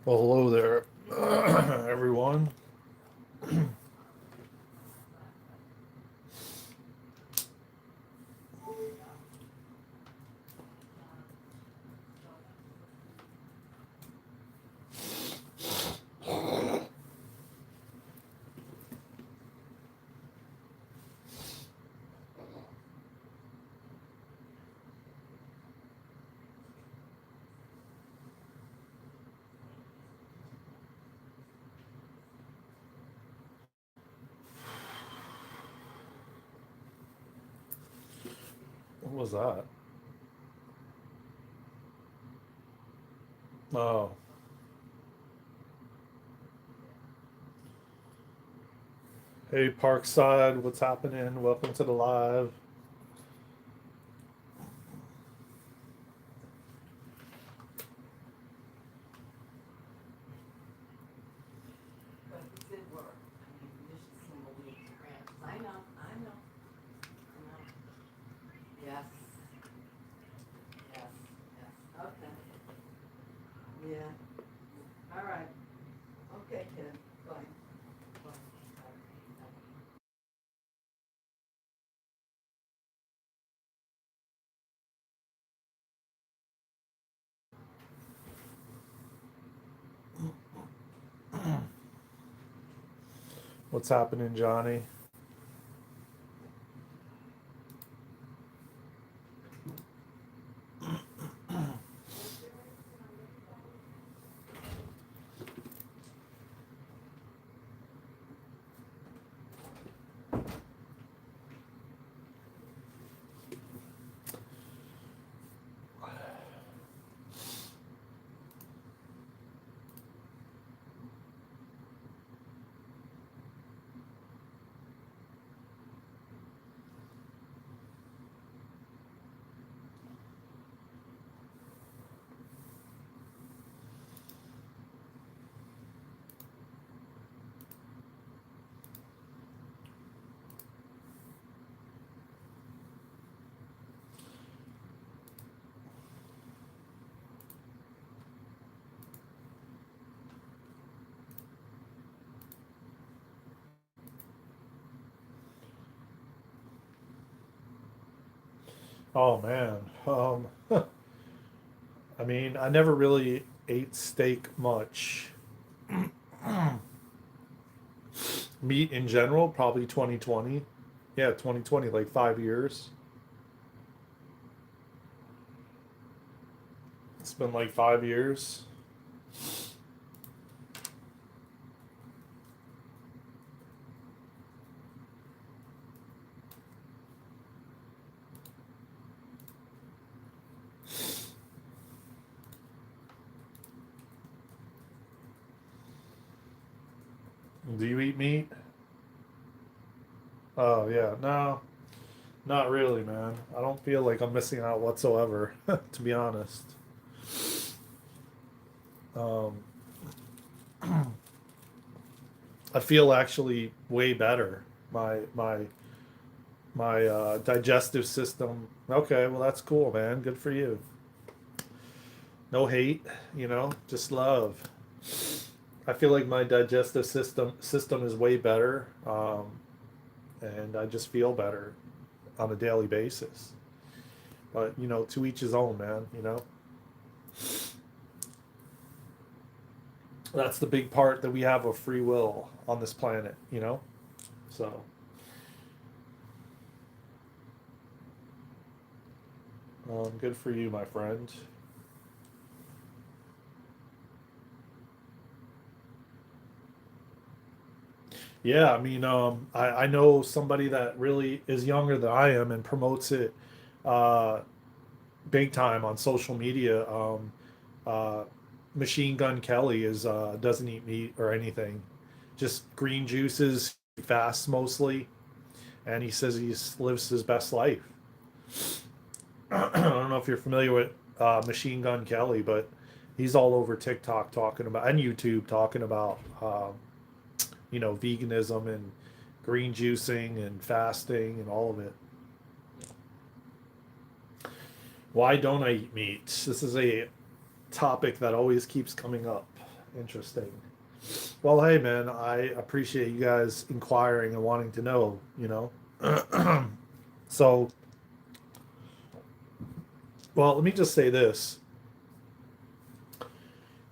Well, hello there, everyone. What was that? Oh, hey, Parkside, what's happening? Welcome to the live. But he did work. I mean, Michigan single week branches. I know, I know, I know. Yes, yes, yes. Okay. Yeah. All right. Okay, kid. Fine. Fine. What's happening, Johnny? Oh man. I mean, I never really ate steak much. Meat in general, probably 2020. Yeah, 2020, like 5 years. It's been like 5 years. Do you eat meat? Oh yeah, no, not really, man. I don't feel like I'm missing out whatsoever, to be honest. Um, I feel actually way better. My digestive system. Okay, well that's cool, man. Good for you. No hate, just love. I feel like my digestive system is way better, and I just feel better on a daily basis. But to each his own, man. That's the big part that we have of free will on this planet. So good for you, my friend. Yeah, I mean, I know somebody that really is younger than I am and promotes it uh, big time on social media. Uh, Machine Gun Kelly is doesn't eat meat or anything, just green juices, fasts mostly, and he says he lives his best life. I don't know if you're familiar with Machine Gun Kelly, but he's all over TikTok talking about and YouTube talking about veganism and green juicing and fasting and all of it. Why don't I eat meat? This is a topic that always keeps coming up. Interesting. Well, hey, man, I appreciate you guys inquiring and wanting to know, So, well, let me just say this.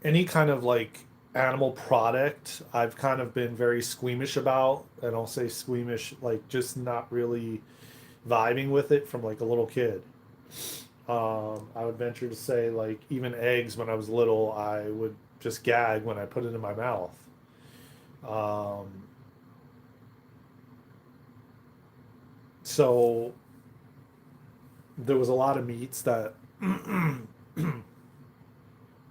Any kind of like animal product, I've kind of been very squeamish about. And I'll say squeamish, like just not really vibing with it from like a little kid. I would venture to say, like, even eggs when I was little, I would just gag when I put it in my mouth. Um, so there was a lot of meats that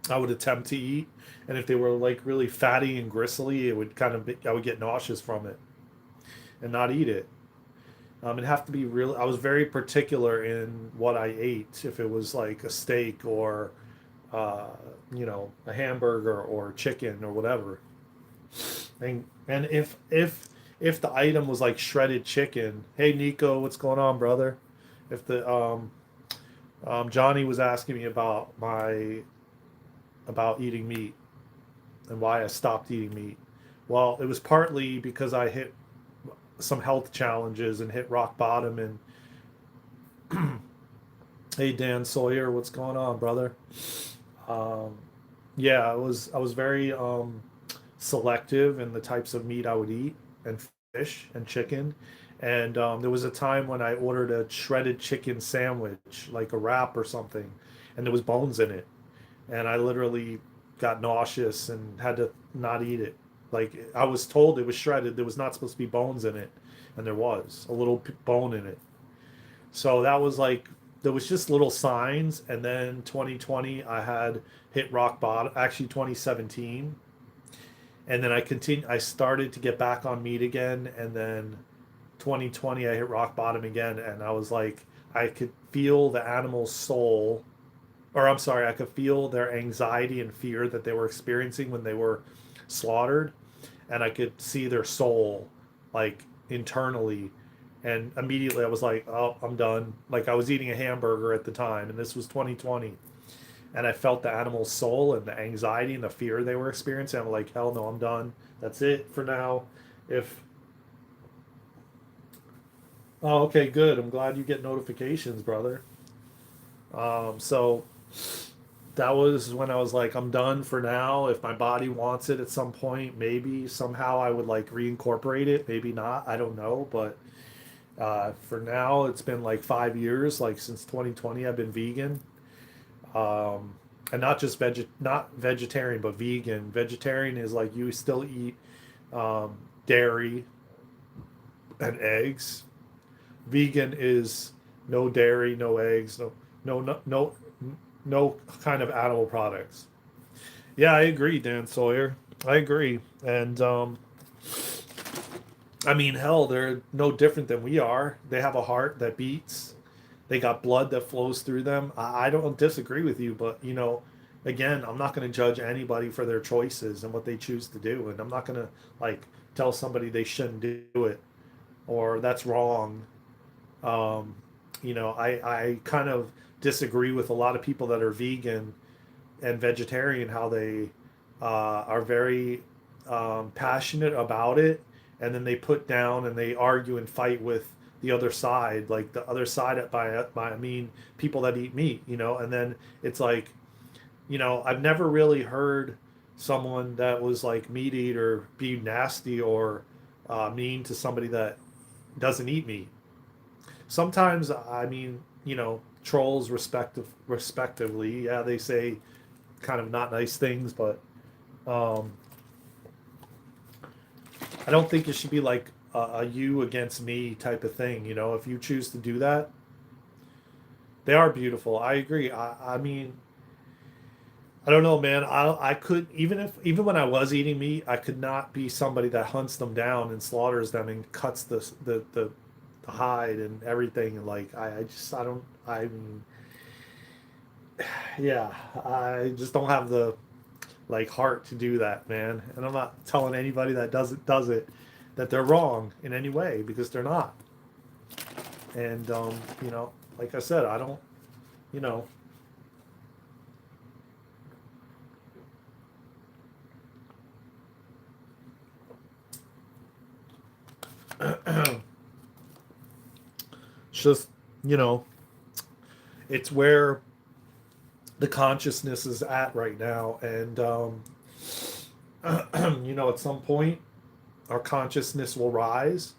I would attempt to eat, and if they were like really fatty and gristly, it would kind of I would get nauseous from it and not eat it. It'd have to be real. I was very particular in what I ate. If it was like a steak or, uh, a hamburger or chicken or whatever, and if the item was like shredded chicken, hey Nico, what's going on, brother? If the Johnny was asking me about eating meat and why I stopped eating meat. Well, it was partly because I hit some health challenges and hit rock bottom. And hey, Dan Sawyer, what's going on, brother? Um, yeah, I was very selective in the types of meat I would eat, and fish and chicken. And there was a time when I ordered a shredded chicken sandwich, like a wrap or something, and there was bones in it, and I literally got nauseous and had to not eat it. Like I was told it was shredded, there was not supposed to be bones in it, and there was a little bone in it. So that was like there was just little signs, and then 2020 I had hit rock bottom. Actually, 2017, and then I started to get back on meat again, and then 2020 I hit rock bottom again, and I was like I could feel the animal's soul, or I'm sorry, I could feel their anxiety and fear that they were experiencing when they were slaughtered, and I could see their soul, like internally, and immediately I was like, oh, I'm done. Like I was eating a hamburger at the time, and this was 2020, and I felt the animal's soul and the anxiety and the fear they were experiencing. I'm like, hell no, I'm done. That's it for now. If Oh, okay, good. I'm glad you get notifications, brother. So that was when I was like, I'm done for now. If my body wants it at some point, maybe somehow I would like reincorporate it. Maybe not. I don't know. But for now, it's been like 5 years. Like since 2020, I've been vegan. Um, and not just not vegetarian, but vegan. Vegetarian is like you still eat dairy and eggs. Vegan is no dairy, no eggs, no no kind of animal products. Yeah, I agree, Dan Sawyer. I agree. And I mean, hell, they're no different than we are. They have a heart that beats. They got blood that flows through them. I don't disagree with you, but again, I'm not going to judge anybody for their choices and what they choose to do, and I'm not going to like tell somebody they shouldn't do it or that's wrong. Um, I kind of disagree with a lot of people that are vegan and vegetarian, how they are very passionate about it, and then they put down and they argue and fight with the other side, like the other side by I mean people that eat meat, and then it's like, I've never really heard someone that was like meat eater be nasty or mean to somebody that doesn't eat meat. Sometimes I mean, trolls respectively, yeah, they say kind of not nice things, but um, I don't think it should be like a you against me type of thing. If you choose to do that, they are beautiful. I agree. I mean, I don't know, man. I could even when I was eating meat, I could not be somebody that hunts them down and slaughters them and cuts the hide and everything. And like I just I don't I mean yeah, I just don't have the like heart to do that, man. And I'm not telling anybody that does it that they're wrong in any way because they're not. And like I said, I don't, you know, It's just, you know, it's where the consciousness is at right now. And, you know, at some point, our consciousness will rise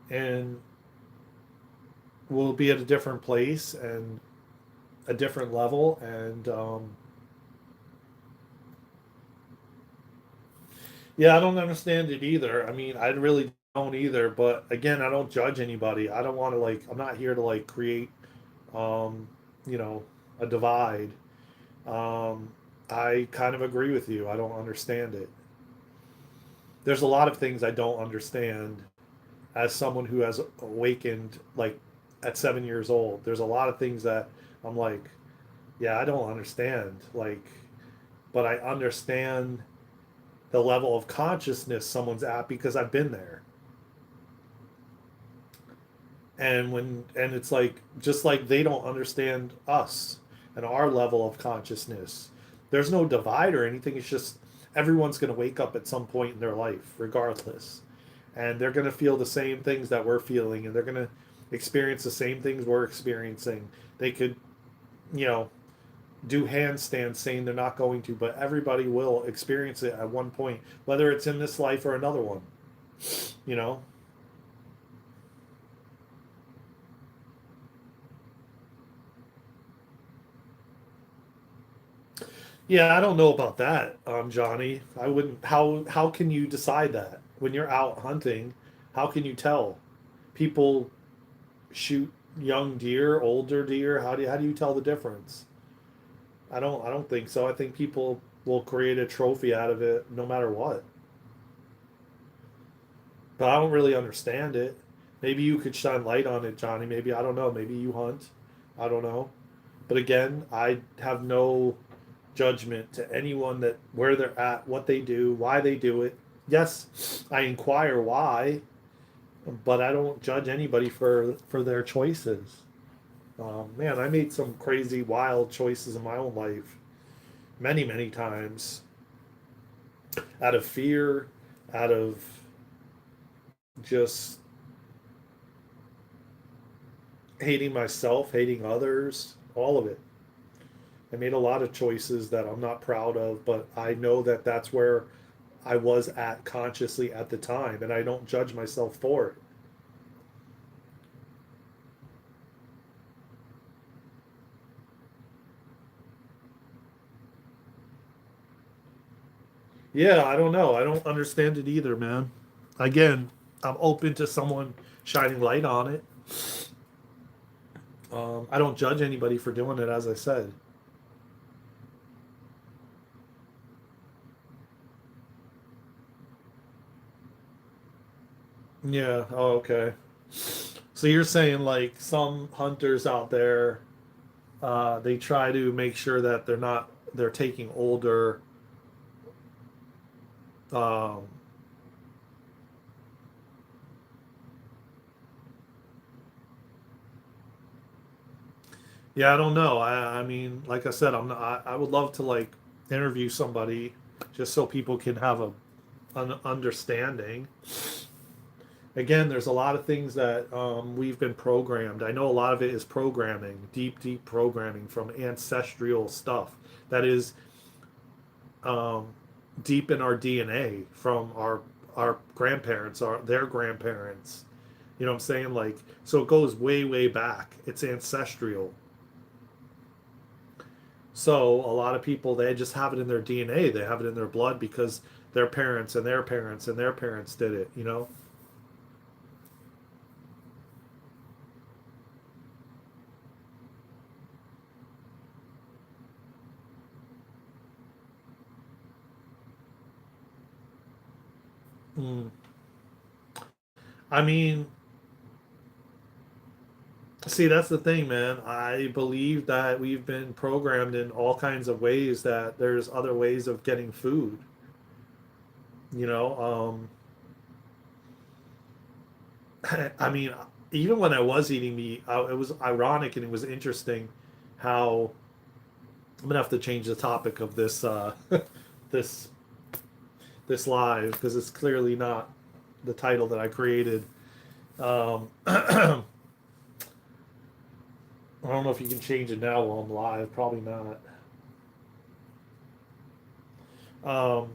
and we'll be at a different place and a different level. And, yeah, I don't understand it either. I mean, I really don't either. But again, I don't judge anybody. I don't want to like. I'm not here to like create, um, you know, a divide. Um, I kind of agree with you. I don't understand it. There's a lot of things I don't understand as someone who has awakened like at 7 years old. There's a lot of things that I'm like, yeah, I don't understand. Like, but I understand the level of consciousness someone's at because I've been there. And it's like just like they don't understand us and our level of consciousness. There's no divide or anything. It's just everyone's going to wake up at some point in their life regardless. And they're going to feel the same things that we're feeling and they're going to experience the same things we're experiencing. They could, you know, do handstands saying they're not going to, but everybody will experience it at one point, whether it's in this life or another one, you know? Yeah, I don't know about that, Johnny. I wouldn't. How can you decide that when you're out hunting? How can you tell? People shoot young deer, older deer. How do you tell the difference? I don't think so. I think people will create a trophy out of it no matter what. But I don't really understand it. Maybe you could shine light on it, Johnny. Maybe I don't know. Maybe you hunt. I don't know. But again, I have no judgment to anyone that where they're at, what they do, why they do it. Yes, I inquire why, but I don't judge anybody for their choices. Man, I made some crazy, wild choices in my own life many times out of fear, out of just hating myself, hating others, all of it. I made a lot of choices that I'm not proud of, but I know that that's where I was at consciously at the time, and I don't judge myself for it. Yeah, I don't know. I don't understand it either, man. Again, I'm open to someone shining light on it. I don't judge anybody for doing it, as I said. Yeah. Oh, okay. So you're saying like some hunters out there, they try to make sure that they're taking older. Um, yeah, I don't know. I mean, like I said, I'm not, I would love to like interview somebody just so people can have an understanding. Again, there's a lot of things that we've been programmed. I know a lot of it is programming, deep programming from ancestral stuff that is um, deep in our DNA from our grandparents, their grandparents. You know what I'm saying? Like, so it goes way back. It's ancestral. So a lot of people they just have it in their DNA. They have it in their blood because their parents and their parents and their parents did it. You know. Mm. I mean, see, that's the thing, man. I believe that we've been programmed in all kinds of ways that there's other ways of getting food. You know, I mean, even when I was eating meat, it was ironic and it was interesting how I'm gonna have to change the topic of this this this live because it's clearly not the title that I created. Um, I don't know if you can change it now while I'm live. Probably not. Um,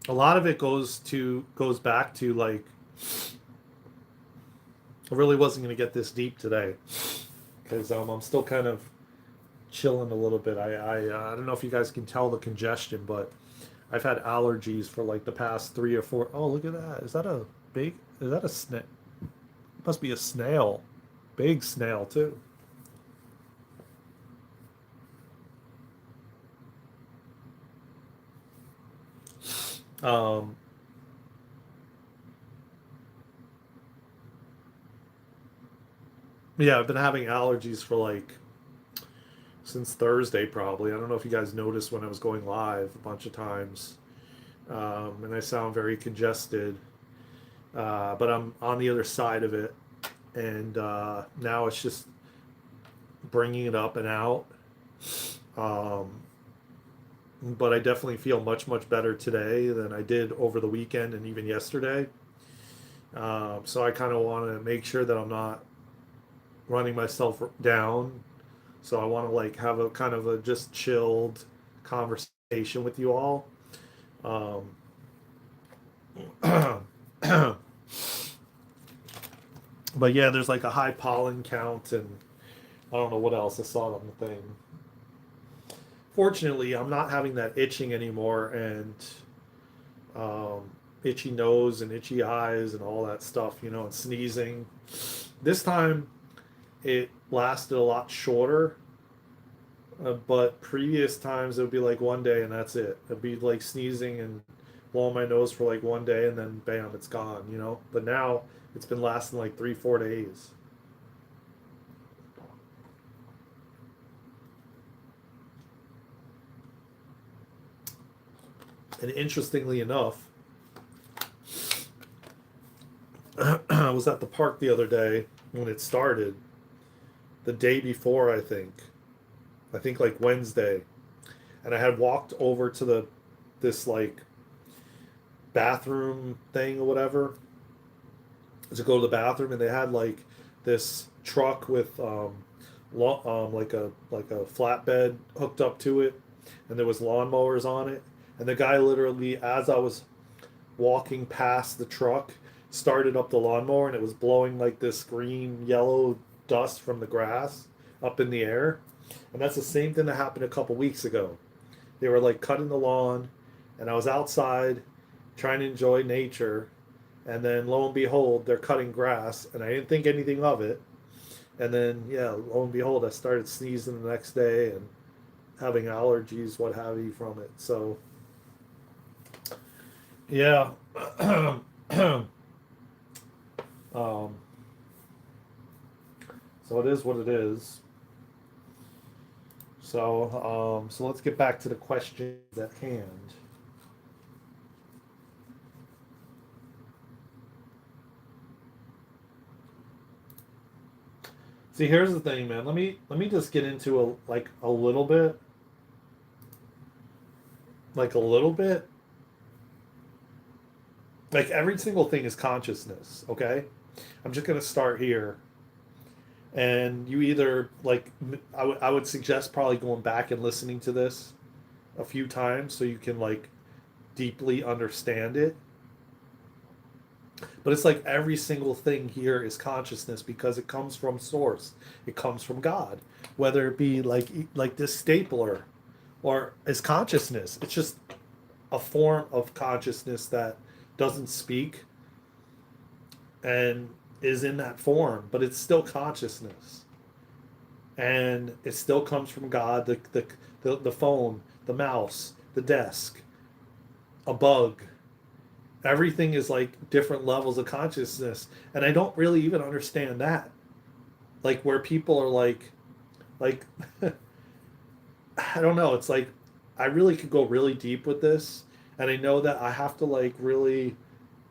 a lot of it goes back to like I really wasn't going to get this deep today because I'm still kind of chilling a little bit. I don't know if you guys can tell the congestion, but I've had allergies for like the past 3 or 4. Oh, look at that! Is that a big? Is that a snail? Must be a snail. Big snail too. Um, yeah, I've been having allergies for like since Thursday probably. I don't know if you guys noticed when I was going live a bunch of times, and I sound very congested. But I'm on the other side of it, and now it's just bringing it up and out. Um, but I definitely feel much better today than I did over the weekend and even yesterday. So I kind of want to make sure that I'm not running myself down. So I want to like have a kind of a just chilled conversation with you all. Um, but yeah, there's like a high pollen count, and I don't know what else I saw on the thing. Fortunately, I'm not having that itching anymore, and um, itchy nose and itchy eyes and all that stuff, and sneezing. This time it lasted a lot shorter, but previous times it would be like one day and that's it. It'd be like sneezing and blowing my nose for like one day and then bam, it's gone. But now it's been lasting like 3, 4 days. And interestingly enough, I was at the park the other day when it started, the day before, I think like Wednesday, and I had walked over to this like bathroom thing or whatever to go to the bathroom, and they had like this truck with like a flatbed hooked up to it, and there was lawnmowers on it, and the guy literally, as I was walking past the truck, started up the lawnmower, and it was blowing like this green yellow dust from the grass up in the air, and that's the same thing that happened a couple weeks ago. They were like cutting the lawn, and I was outside trying to enjoy nature, and then lo and behold, they're cutting grass, and I didn't think anything of it. And then, yeah, lo and behold, I started sneezing the next day and having allergies, what have you, from it. So, yeah. um, so it is what it is. So let's get back to the question at hand. See, here's the thing, man. Let me just get into a little bit, like a little bit. Like every single thing is consciousness, okay? I'm just gonna start here, and you either like I would suggest probably going back and listening to this a few times so you can like deeply understand it. But it's like every single thing here is consciousness because it comes from source. It comes from God. Whether it be like this stapler or is consciousness. It's just a form of consciousness that doesn't speak and is in that form, but it's still consciousness. And it still comes from God, the phone, the mouse, the desk, a bug. Everything is like different levels of consciousness. And I don't really even understand that. Like where people are like I don't know, it's like I really could go really deep with this, and I know that I have to like really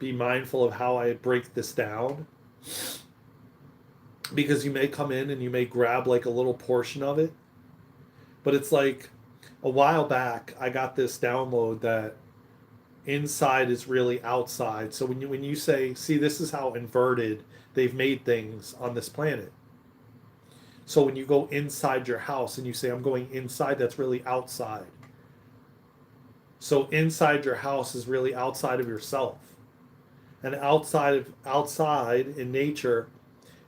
be mindful of how I break this down because you may come in and you may grab like a little portion of it, but it's like a while back I got this download that inside is really outside. So when you say, see, this is how inverted they've made things on this planet. So when you go inside your house and you say, I'm going inside, that's really outside. So inside your house is really outside of yourself. And outside in nature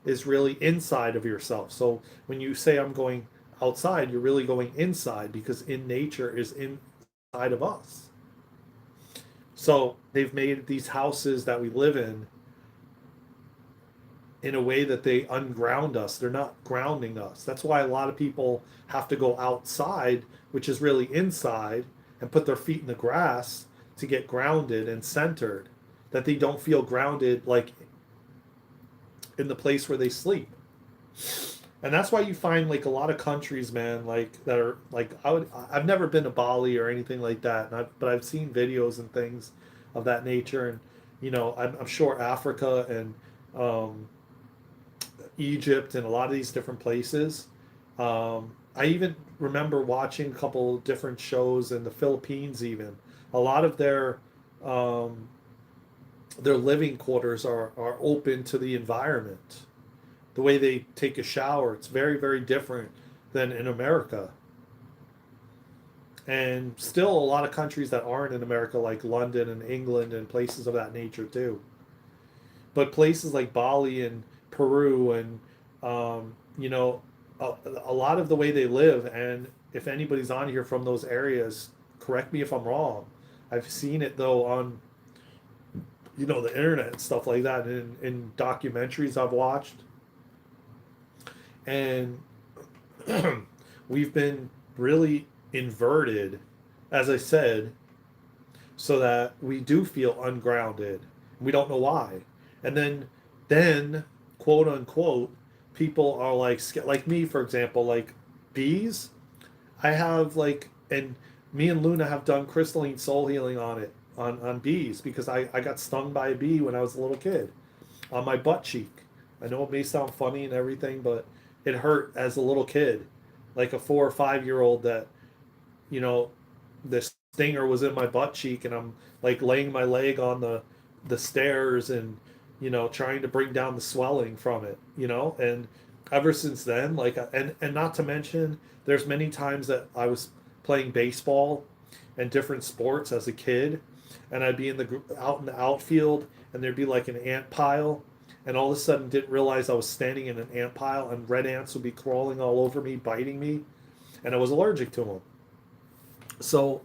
is really inside of yourself. So when you say I'm going outside, you're really going inside because in nature is inside of us. So they've made these houses that we live in a way that they unground us. They're not grounding us. That's why a lot of people have to go outside, which is really inside, and put their feet in the grass to get grounded and centered, that they don't feel grounded like in the place where they sleep. And that's why you find like a lot of countries, man, like that are like I've never been to Bali or anything like that, but I've seen videos and things of that nature, and I'm sure Africa and um, Egypt and a lot of these different places. I even remember watching a couple different shows in the Philippines. Even a lot of um, their living quarters are open to the environment. The way they take a shower, it's very, very different than in America. And still a lot of countries that aren't in America, like London and England and places of that nature too. But places like Bali and Peru and you know a lot of the way they live, and if anybody's on here from those areas, correct me if I'm wrong. I've seen it though on the internet and stuff like that, in documentaries I've watched, and we've been really inverted, as I said, so that we do feel ungrounded. We don't know why. And then quote unquote, people are like me, for example, like bees. I have and me and Luna have done crystalline soul healing on it, on bees, because I got stung by a bee when I was a little kid on my butt cheek. I know it may sound funny and everything, but it hurt as a little kid, like a 4 or 5 year old, that you know, the stinger was in my butt cheek, and I'm like laying my leg on the stairs, and trying to bring down the swelling from it, and ever since then, and not to mention, there's many times that I was playing baseball and different sports as a kid, and I'd be out in the outfield, and there'd be like an ant pile, and all of a sudden didn't realize I was standing in an ant pile, and red ants would be crawling all over me, biting me, and I was allergic to them. So,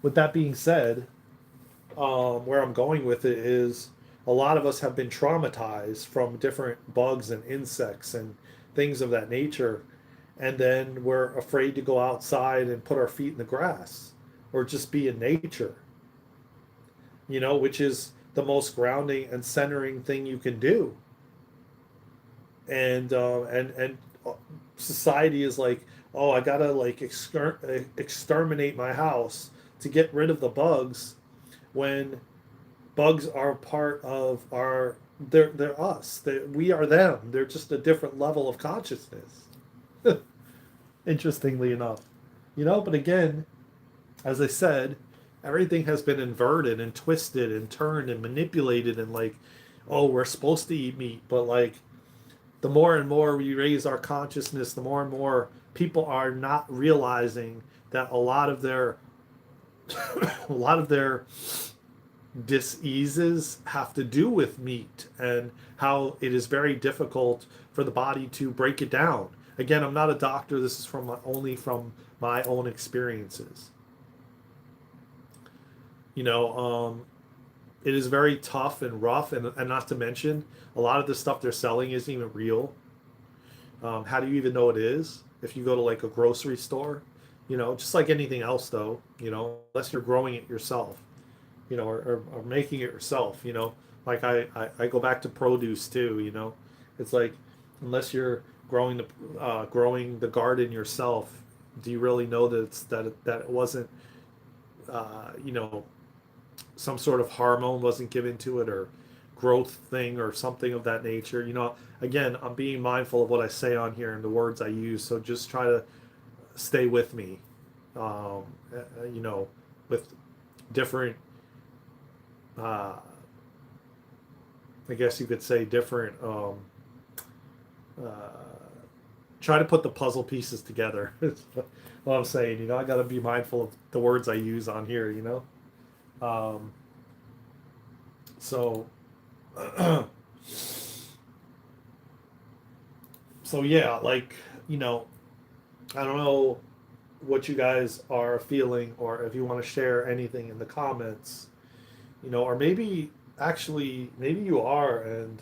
with that being said, where I'm going with it is, a lot of us have been traumatized from different bugs and insects and things of that nature, and then we're afraid to go outside and put our feet in the grass or just be in nature, which is the most grounding and centering thing you can do. And society is like, oh, I gotta like exterminate my house to get rid of the bugs, when bugs are part of they're us. We are them. They're just a different level of consciousness. Interestingly enough, but again, as I said, everything has been inverted and twisted and turned and manipulated, and like, oh, we're supposed to eat meat, but like, the more and more we raise our consciousness, the more and more people are not realizing that a lot of their diseases have to do with meat, and how it is very difficult for the body to break it down. Again, I'm not a doctor. This is only from my own experiences. You know, it is very tough and rough, and not to mention, a lot of the stuff they're selling isn't even real. How do you even know it is if you go to like a grocery store? Just like anything else, though. Unless you're growing it yourself, or making it yourself. Like I go back to produce too. It's like, unless you're growing the garden yourself, do you really know that it wasn't you know some sort of hormone wasn't given to it, or growth thing or something of that nature? Again, I'm being mindful of what I say on here and the words I use, so just try to stay with me. um, with different uh, I guess you could say, different. Uh, Try to put the puzzle pieces together. Is what I'm saying. I got to be mindful of the words I use on here. Um, so, so yeah, like you know, I don't know what you guys are feeling, or if you want to share anything in the comments. Or maybe actually, maybe you are, and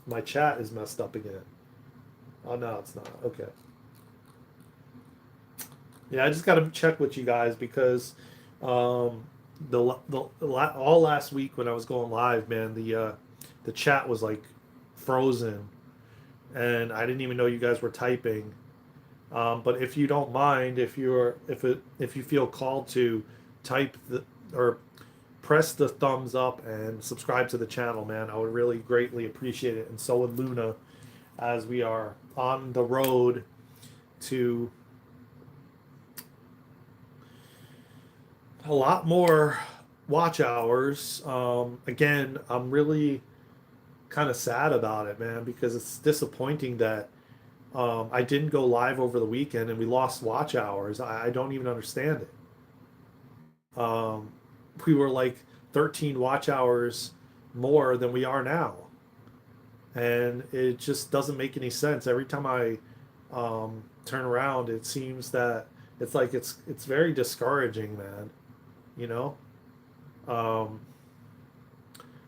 my chat is messed up again. Oh no, it's not. Okay. Yeah, I just got to check with you guys because um, all last week when I was going live, man, the chat was like frozen, and I didn't even know you guys were typing. But if you don't mind, if you feel called to type the or press the thumbs up and subscribe to the channel, man, I would really greatly appreciate it. And so would Luna, as we are on the road to a lot more watch hours. Again, I'm really kind of sad about it, man, because it's disappointing that I didn't go live over the weekend and we lost watch hours. I don't even understand it. Um, we were like 13 watch hours more than we are now, and it just doesn't make any sense. Every time I turn around, it seems that it's very discouraging, man. You know. Um,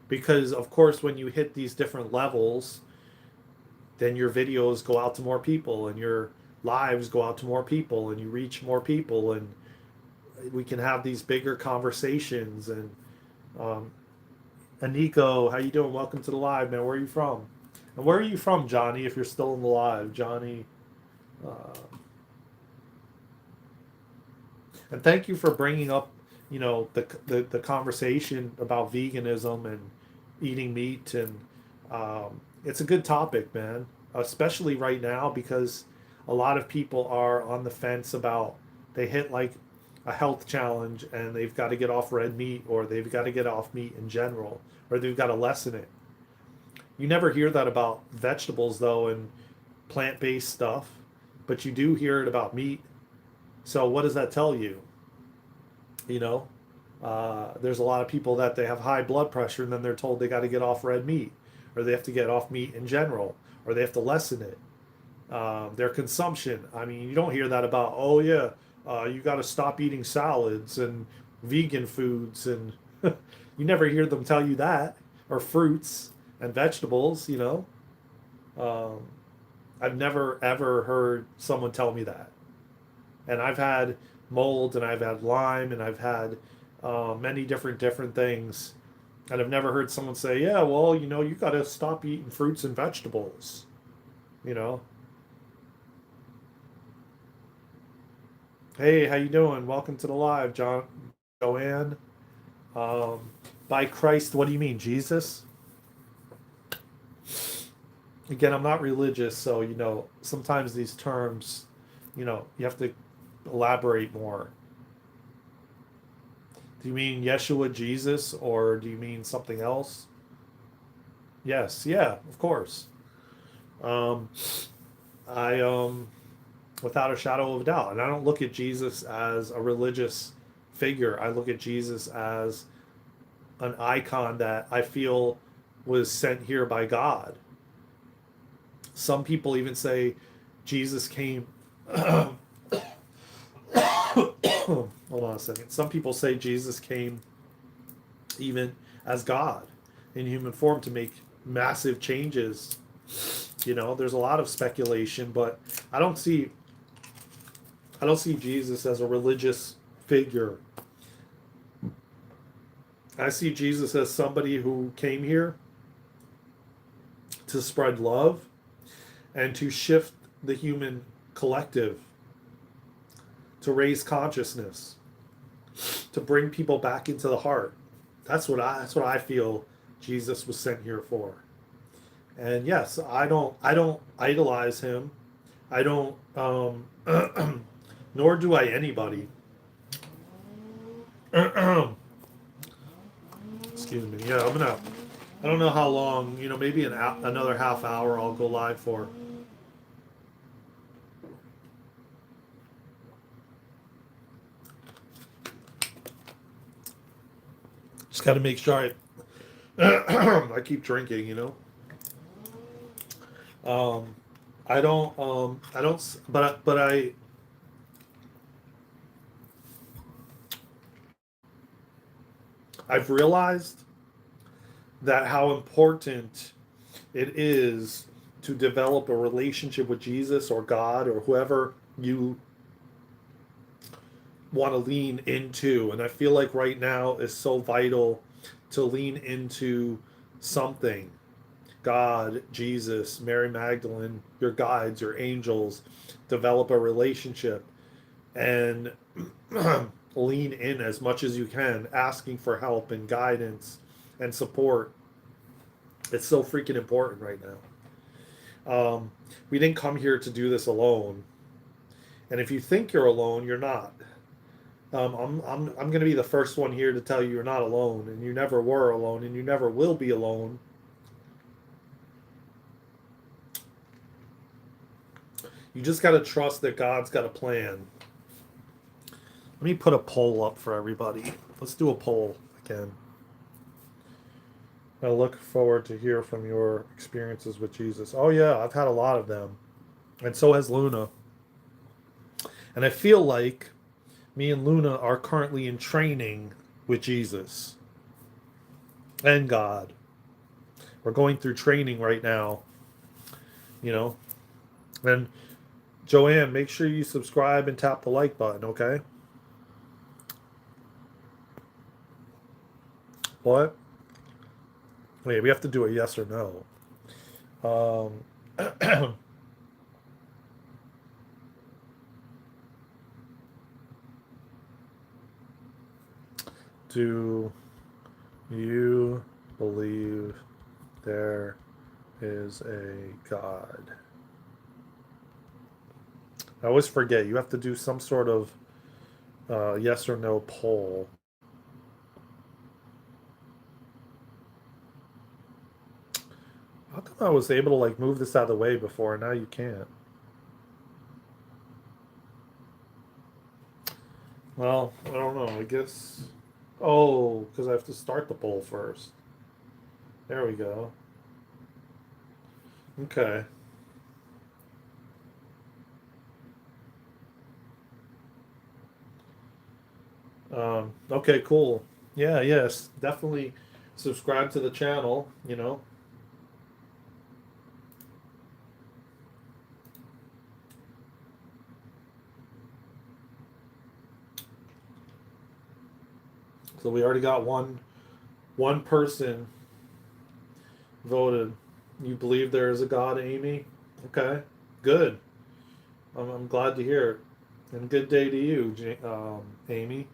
because of course when you hit these different levels, then your videos go out to more people and your lives go out to more people and you reach more people, and we can have these bigger conversations. And um, Aniko, how you doing? Welcome to the live, man. Where are you from? And where are you from, Johnny, if you're still in the live? Johnny, uh, and thank you for bringing up the conversation about veganism and eating meat. And it's a good topic, man, especially right now because a lot of people are on the fence about, they hit like a health challenge and they've got to get off red meat, or they've got to get off meat in general, or they've got to lessen it. You never hear that about vegetables though, and plant-based stuff, but you do hear it about meat. So what does that tell you? You know, there's a lot of people that they have high blood pressure and then they're told they got to get off red meat, or they have to get off meat in general, or they have to lessen it. Their consumption. I mean, you don't hear that about, oh yeah, you got to stop eating salads and vegan foods, and you never hear them tell you that, or fruits and vegetables. Um, I've never ever heard someone tell me that. And I've had mold, and I've had Lyme, and I've had many different things, and I've never heard someone say, "Yeah, well, you got to stop eating fruits and vegetables." You know, hey, how you doing? Welcome to the live, Joanne. Um, by Christ, what do you mean, Jesus? Again, I'm not religious, so sometimes these terms, you have to elaborate more. Do you mean Yeshua, Jesus, or do you mean something else? Yes, yeah, of course. Um, I without a shadow of a doubt, and I don't look at Jesus as a religious figure. I look at Jesus as an icon that I feel was sent here by God. Some people even say Jesus came. Hold on a second. Some people say Jesus came even as God in human form to make massive changes. There's a lot of speculation, but I don't see I don't see Jesus as a religious figure. I see Jesus as somebody who came here to spread love and to shift the human collective, to raise consciousness, to bring people back into the heart. That's what I feel Jesus was sent here for. And yes, I don't idolize him. I don't nor do I anybody. Excuse me. Yeah, I don't know how long. Maybe another half hour I'll go live for. Just got to make sure I keep drinking. Um, I don't, but I've realized that how important it is to develop a relationship with Jesus or God or whoever you want to lean into. And I feel like right now is so vital to lean into something. God, Jesus, Mary Magdalene, your guides, your angels, develop a relationship and lean in as much as you can, asking for help and guidance and support. It's so freaking important right now. We didn't come here to do this alone. And if you think you're alone, you're not. I'm going to be the first one here to tell you you're not alone, and you never were alone, and you never will be alone. You just got to trust that God's got a plan. Let me put a poll up for everybody. Let's do a poll again. I look forward to hear from your experiences with Jesus. Oh yeah, I've had a lot of them, and so has Luna. And I feel like me and Luna are currently in training with Jesus and God. We're going through training right now, you know. And Joanne, make sure you subscribe and tap the like button, okay? What? Wait, we have to do a yes or no. Do you believe there is a God? I always forget. You have to do some sort of yes or no poll. How come I was able to like move this out of the way before and now you can't? Well, I don't know. I guess. Oh, because I have to start the poll first. There we go. Okay. Okay, cool. Yeah, yes. Definitely subscribe to the channel. So we already got one person voted. You believe there is a God, Amy? Okay, good. I'm glad to hear it. And good day to you, Amy.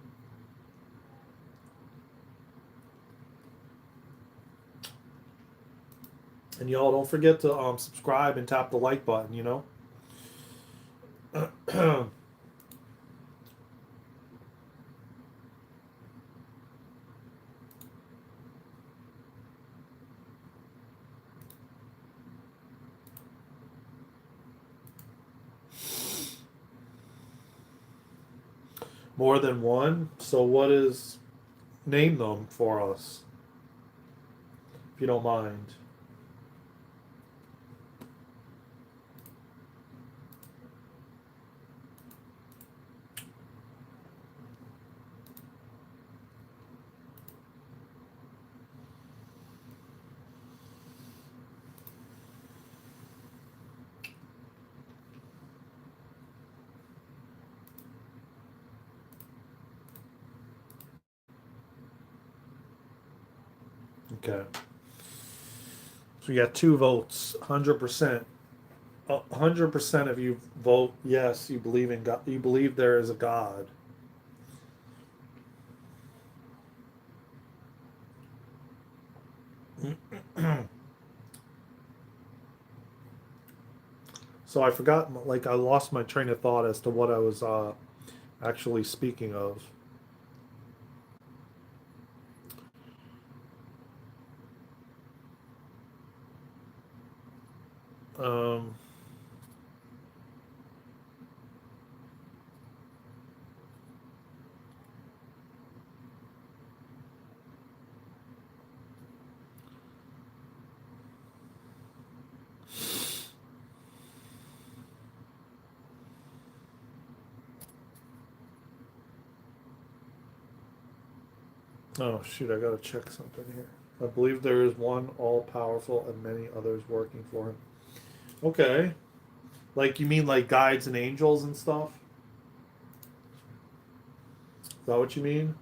And y'all don't forget to subscribe and tap the like button. More than one. So what is name them for us, if you don't mind. Okay. So we got 2 votes. 100%. 100% of you vote yes. You believe in God. You believe there is a God. So I forgot. Like I lost my train of thought as to what I was actually speaking of. Um, oh shoot, I gotta check something here. I believe there is one all powerful and many others working for him. Okay. Like you mean like guides and angels and stuff? Is that what you mean?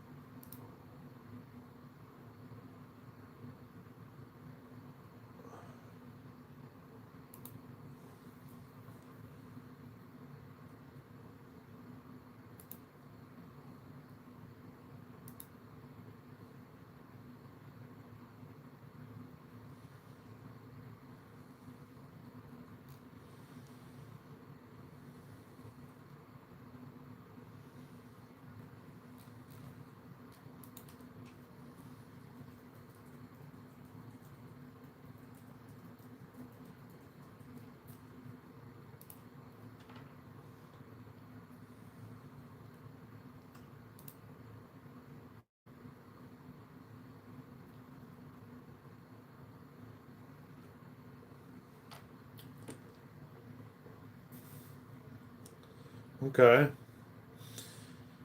Okay.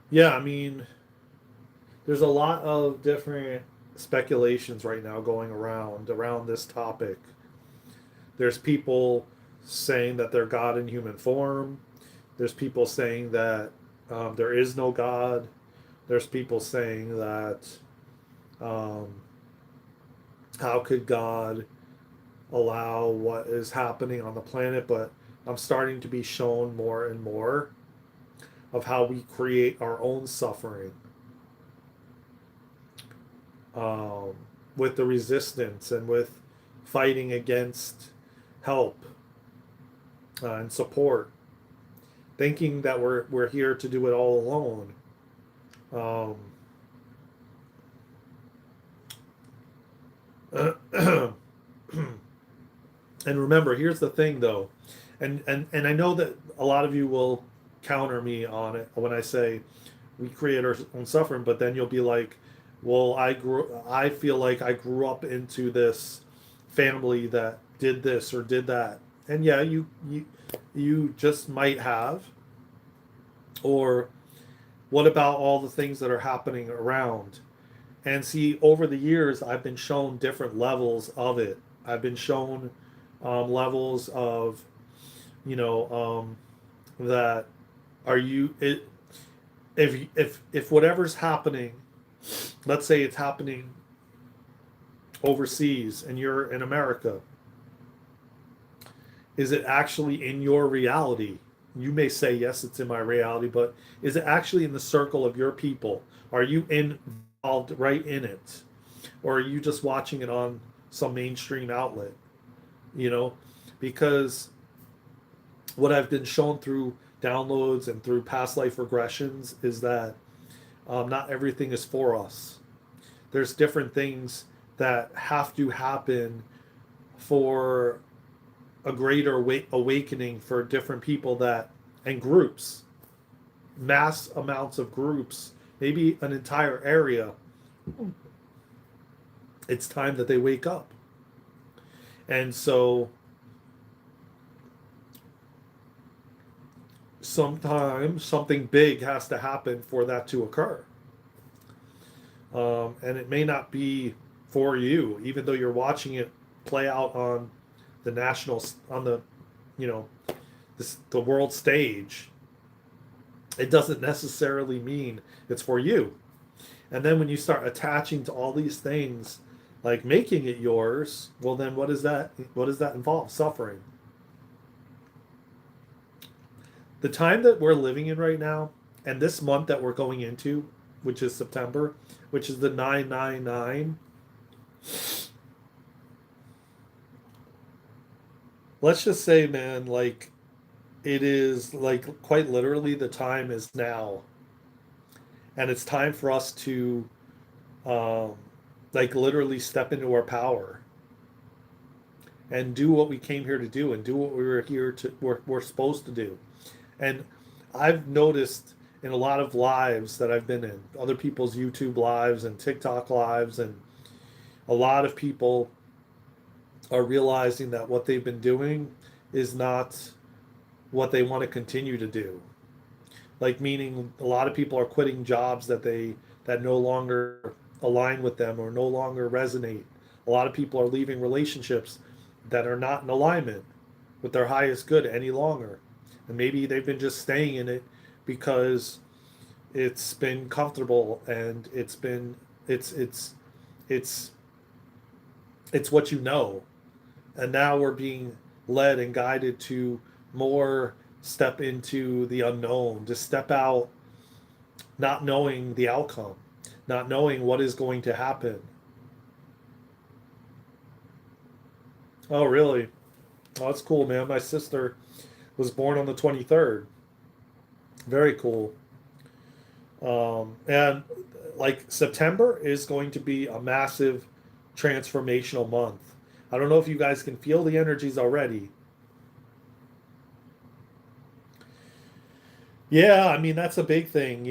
Yeah, I mean, there's a lot of different speculations right now going around this topic. There's people saying that they're God in human form. There's people saying that there is no God. There's people saying that um, how could God allow what is happening on the planet? But I'm starting to be shown more and more of how we create our own suffering um, with the resistance and with fighting against help and support, thinking that we're here to do it all alone. Um, and remember, here's the thing, though, and I know that a lot of you will counter me on it when I say we create our own suffering, but then you'll be like, well, I feel like I grew up into this family that did this or did that, and yeah, you just might have. Or what about all the things that are happening around? And see, over the years, I've been shown different levels of it. I've been shown levels of, that are you it if whatever's happening, let's say it's happening overseas and you're in America, is it actually in your reality? You may say yes, it's in my reality, but is it actually in the circle of your people? Are you involved right in it, or are you just watching it on some mainstream outlet? You know, because what I've been shown through downloads and through past life regressions is that not everything is for us. There's different things that have to happen for a greater awakening for different people that and groups, mass amounts of groups, maybe an entire area. It's time that they wake up. And so sometimes something big has to happen for that to occur. And it may not be for you, even though you're watching it play out on the national, on the, you know, the world stage. It doesn't necessarily mean it's for you. And then when you start attaching to all these things, like making it yours, well, then what is that? What does that involve? Suffering. The time that we're living in right now, and this month that we're going into, which is September, which is the 999. Let's just say, man, like it is like quite literally the time is now, and it's time for us to, um, like literally step into our power and do what we came here to do and do what we were here to we're supposed to do. And I've noticed in a lot of lives that I've been in, other people's YouTube lives and TikTok lives, and a lot of people are realizing that what they've been doing is not what they want to continue to do. Like, meaning a lot of people are quitting jobs that no longer align with them or no longer resonate. A lot of people are leaving relationships that are not in alignment with their highest good any longer. And maybe they've been just staying in it because it's been comfortable, and it's it's it's what you know. And now we're being led and guided to more step into the unknown, to step out not knowing the outcome, not knowing what is going to happen. Oh, really? Oh, that's cool, man. My sister was born on the 23rd. Very cool. And like September is going to be a massive transformational month. I don't know if you guys can feel the energies already. Yeah, I mean, that's a big thing,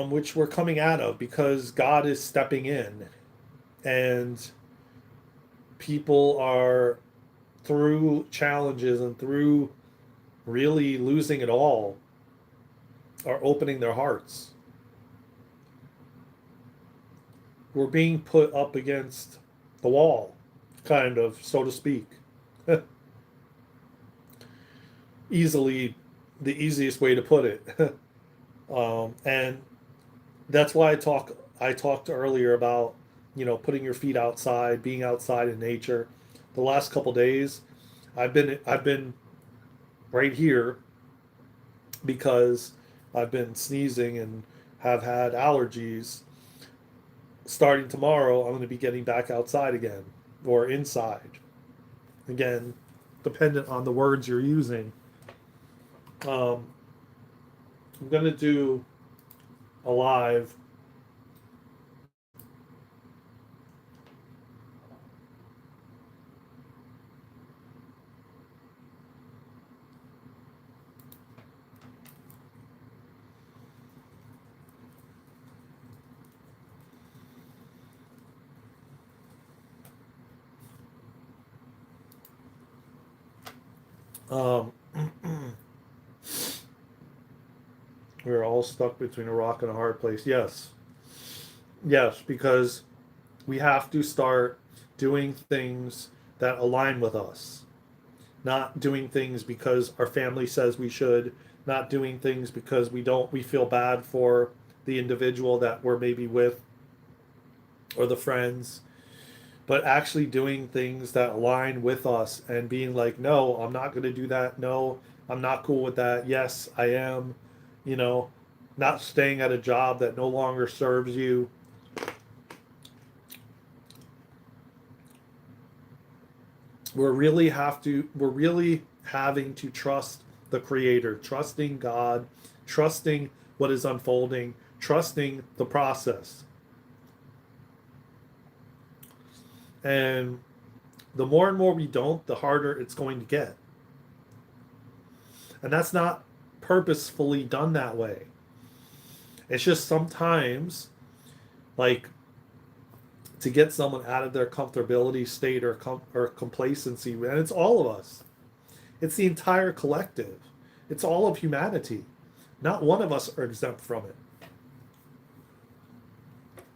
which we're coming out of because God is stepping in, and people are, through challenges and through really losing it all, are opening their hearts. We're being put up against the wall, kind of, so to speak. Easily, the easiest way to put it. And that's why I talked earlier about, putting your feet outside, being outside in nature. The last couple days, I've been right here because I've been sneezing and have had allergies. Starting tomorrow, I'm going to be getting back outside again, or inside again, dependent on the words you're using. Um, I'm going to do a live. Um, we're all stuck between a rock and a hard place. Yes, yes, because we have to start doing things that align with us, not doing things because our family says we should, not doing things because we feel bad for the individual that we're maybe with, or the friends, but actually doing things that align with us and being like, no, I'm not going to do that. No, I'm not cool with that. Yes, I am. You know, not staying at a job that no longer serves you. We're really having to trust the creator, trusting God, trusting what is unfolding, trusting the process. And the more and more we don't, the harder it's going to get. And that's not purposefully done that way. It's just sometimes, like, to get someone out of their comfortability state, or complacency, and it's all of us. It's the entire collective. It's all of humanity. Not one of us are exempt from it.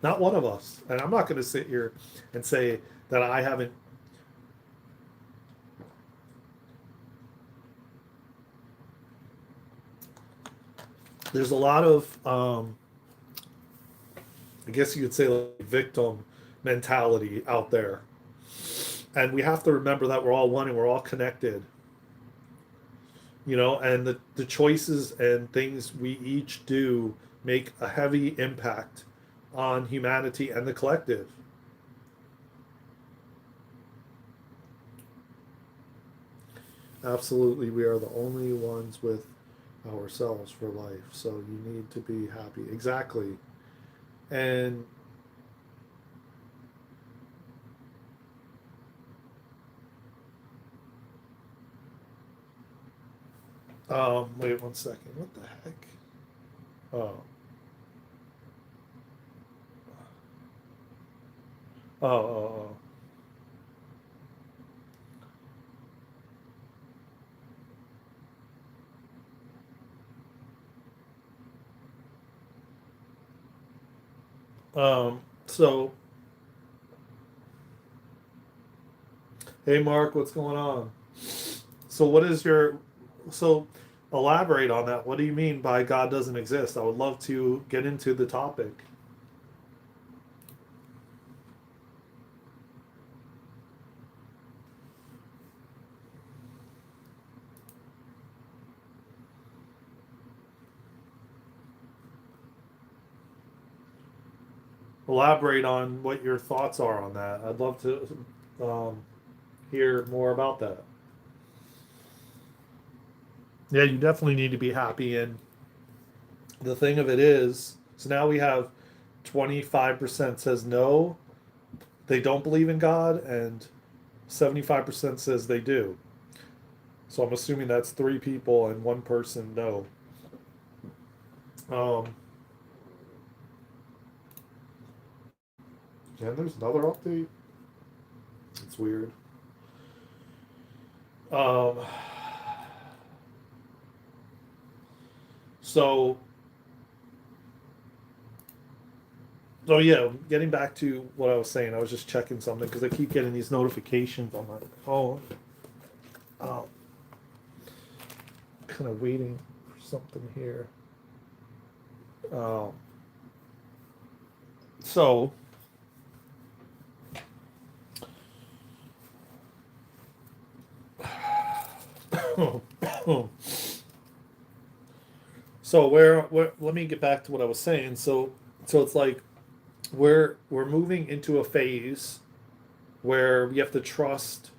Not one of us. And I'm not going to sit here and say that I haven't. There's a lot of, I guess you could say, like, victim mentality out there. And we have to remember that we're all one and we're all connected. And the choices and things we each do make a heavy impact on humanity and the collective. Absolutely, we are the only ones with ourselves for life, so you need to be happy. Exactly. And Wait 1 second. What the heck? Oh. Oh, oh, so, hey, Mark, what's going on? So, so elaborate on that. What do you mean by God doesn't exist? I would love to get into the topic. Elaborate on what your thoughts are on that. I'd love to hear more about that. Yeah, you definitely need to be happy. And the thing of it is, so now we have 25% says no, they don't believe in God, and 75% says they do. So I'm assuming that's three people and one person no. Um, and there's another update. It's weird. Um, so, oh yeah, getting back to what I was saying, I was just checking something because I keep getting these notifications on my phone. Um, kind of waiting for something here. Um, so, so where let me get back to what I was saying. So it's like we're moving into a phase where we have to trust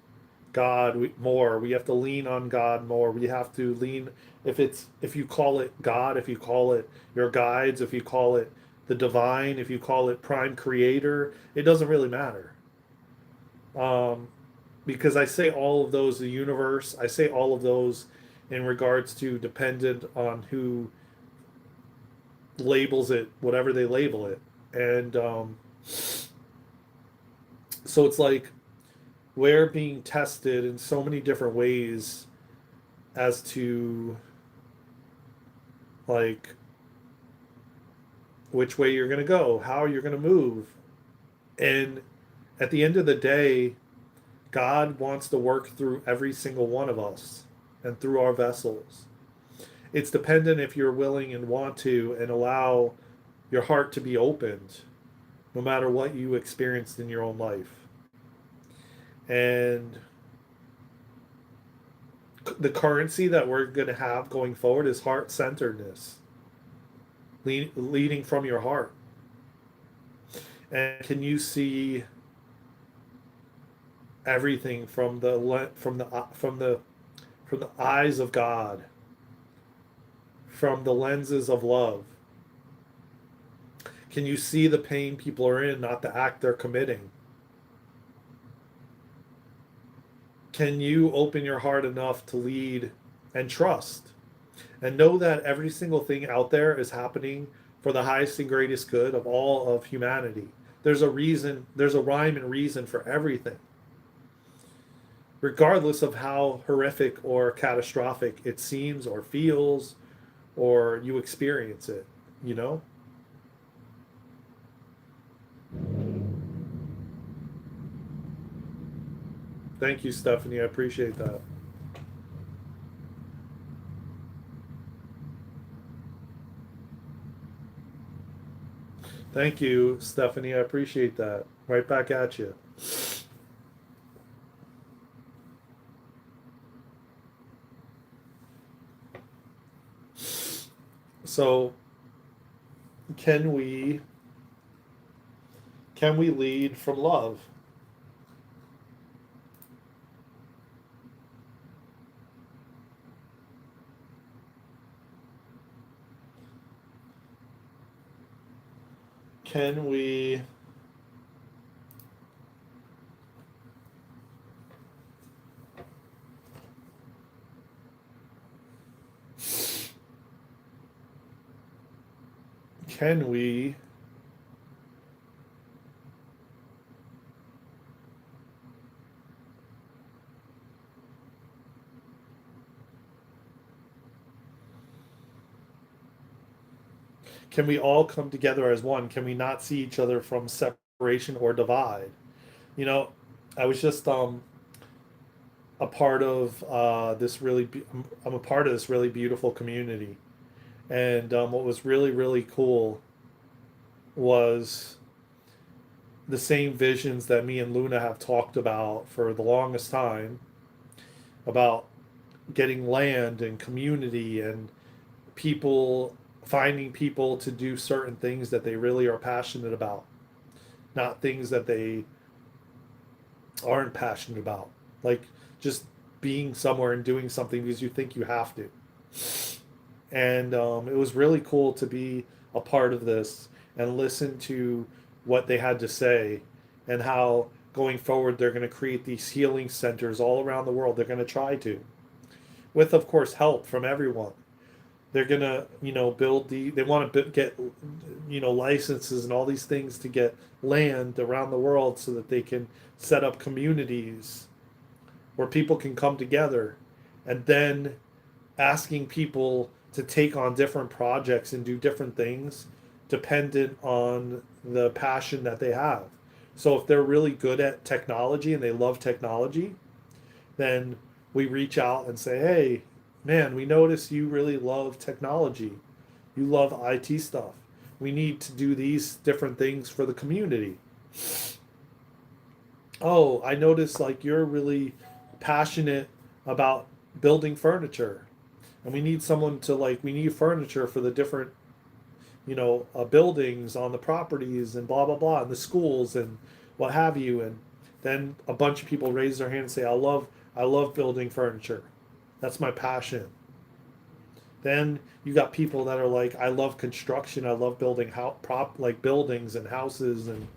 God more. We have to lean on God more. We have to lean if you call it God, if you call it your guides, if you call it the divine, if you call it prime creator, it doesn't really matter. Um, because I say all of those, the universe, I say all of those in regards to dependent on who labels it, whatever they label it. And so it's like we're being tested in so many different ways as to like which way you're going to go, how you're going to move. And at the end of the day, God wants to work through every single one of us and through our vessels. It's dependent if you're willing and want to and allow your heart to be opened no matter what you experienced in your own life. And the currency that we're going to have going forward is heart centeredness, leading from your heart. And can you see everything from from the eyes of God, from the lenses of love? Can you see the pain people are in, not the act they're committing? Can you open your heart enough to lead and trust and know that every single thing out there is happening for the highest and greatest good of all of humanity? There's a reason, there's a rhyme and reason for everything, regardless of how horrific or catastrophic it seems or feels or you experience it, you know? Thank you, Stephanie. I appreciate that. Thank you, Stephanie. I appreciate that. Right back at you. So, can we can we lead from love? Can we Can we can we all come together as one? Can we not see each other from separation or divide? You know, I was just a part of I'm a part of this really beautiful community, and what was really really cool was the same visions that me and Luna have talked about for the longest time about getting land and community and people, finding people to do certain things that they really are passionate about, not things that they aren't passionate about, like just being somewhere and doing something because you think you have to. And it was really cool to be a part of this and listen to what they had to say and how going forward they're going to create these healing centers all around the world. They're going to try to, with of course help from everyone. They're going to, build they want to get, licenses and all these things to get land around the world so that they can set up communities where people can come together, and then asking people to take on different projects and do different things dependent on the passion that they have. So if they're really good at technology and they love technology, then we reach out and say, hey, man, we notice you really love technology. You love IT stuff. We need to do these different things for the community. Oh, I noticed like you're really passionate about building furniture. And we need someone to we need furniture for the different, buildings on the properties and blah, blah, blah, and the schools and what have you. And then a bunch of people raise their hand and say, I love building furniture. That's my passion. Then you got people that are like, I love construction. I love building buildings and houses. And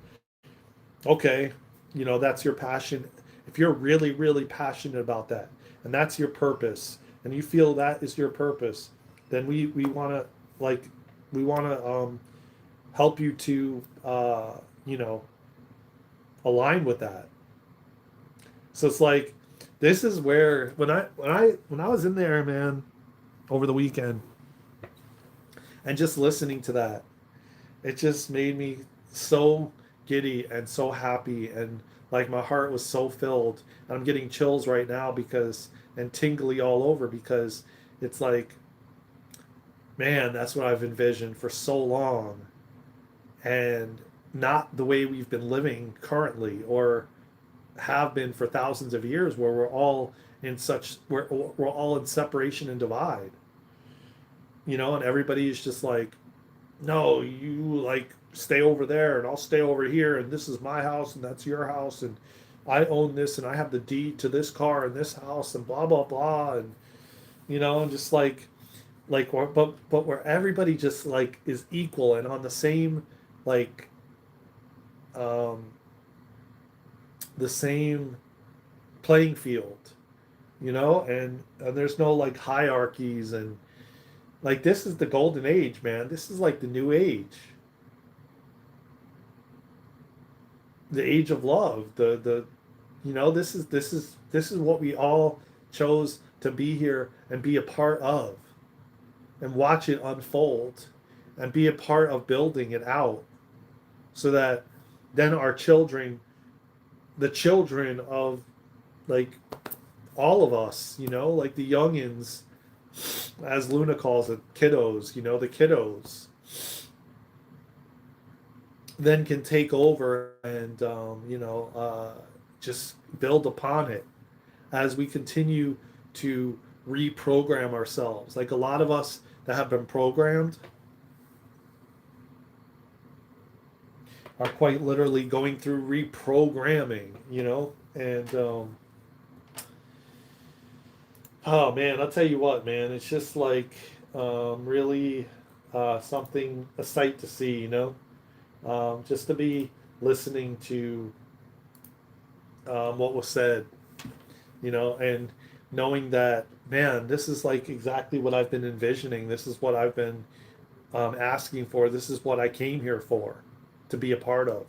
okay, that's your passion. If you're really, really passionate about that, and that's your purpose, and you feel that is your purpose, then we want to like we want to help you to you know align with that. So it's like this is where when I was in there, man, over the weekend, and just listening to that, it just made me so giddy and so happy, and like my heart was so filled. And I'm getting chills right now because and tingly all over because it's like, man, that's what I've envisioned for so long, and not the way we've been living currently or have been for thousands of years, where we're all in separation and divide, and everybody is just like, no, you like stay over there and I'll stay over here, and this is my house and that's your house, and I own this and I have the deed to this car and this house and blah blah blah, and and just but where everybody just like is equal and on the same like um the same playing field, and there's no like hierarchies, and like this is the golden age, man. This is like the new age, the age of love. This is what we all chose to be here and be a part of and watch it unfold and be a part of building it out, so that then our children, the children of like all of us, like the youngins, as Luna calls it, kiddos, the kiddos, then can take over and just build upon it as we continue to reprogram ourselves. Like a lot of us that have been programmed are quite literally going through reprogramming, and oh man, I'll tell you what, man, it's just like really something, a sight to see, just to be listening to what was said, and knowing that, man, this is like exactly what I've been envisioning. This is what I've been asking for. This is what I came here for, to be a part of.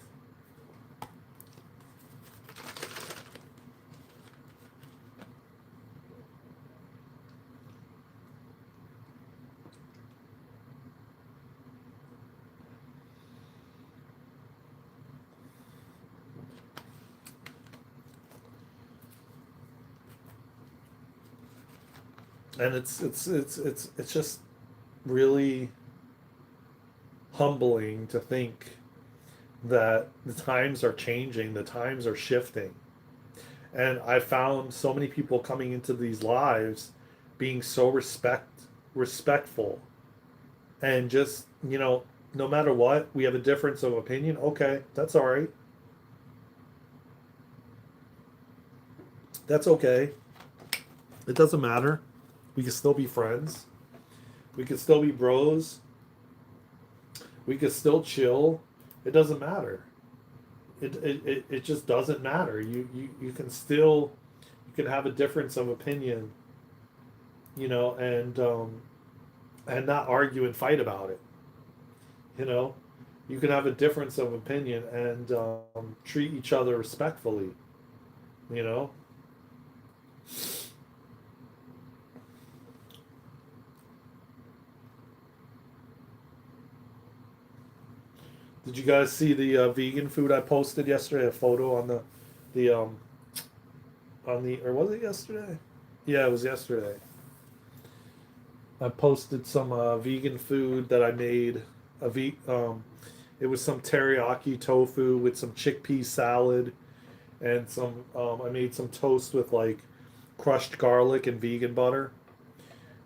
And it's just really humbling to think that the times are changing, the times are shifting. And I found so many people coming into these lives being so respectful, and just, no matter what, we have a difference of opinion. Okay, that's all right. That's okay. It doesn't matter. We can still be friends. We can still be bros. We can still chill. It doesn't matter. It just doesn't matter. You can still, you can have a difference of opinion, and not argue and fight about it. You know, you can have a difference of opinion and treat each other respectfully. You know. Did you guys see the vegan food I posted yesterday? A photo on the on the, or was it yesterday? Yeah, it was yesterday. I posted some vegan food that I made. It was some teriyaki tofu with some chickpea salad and some. I made some toast with like crushed garlic and vegan butter.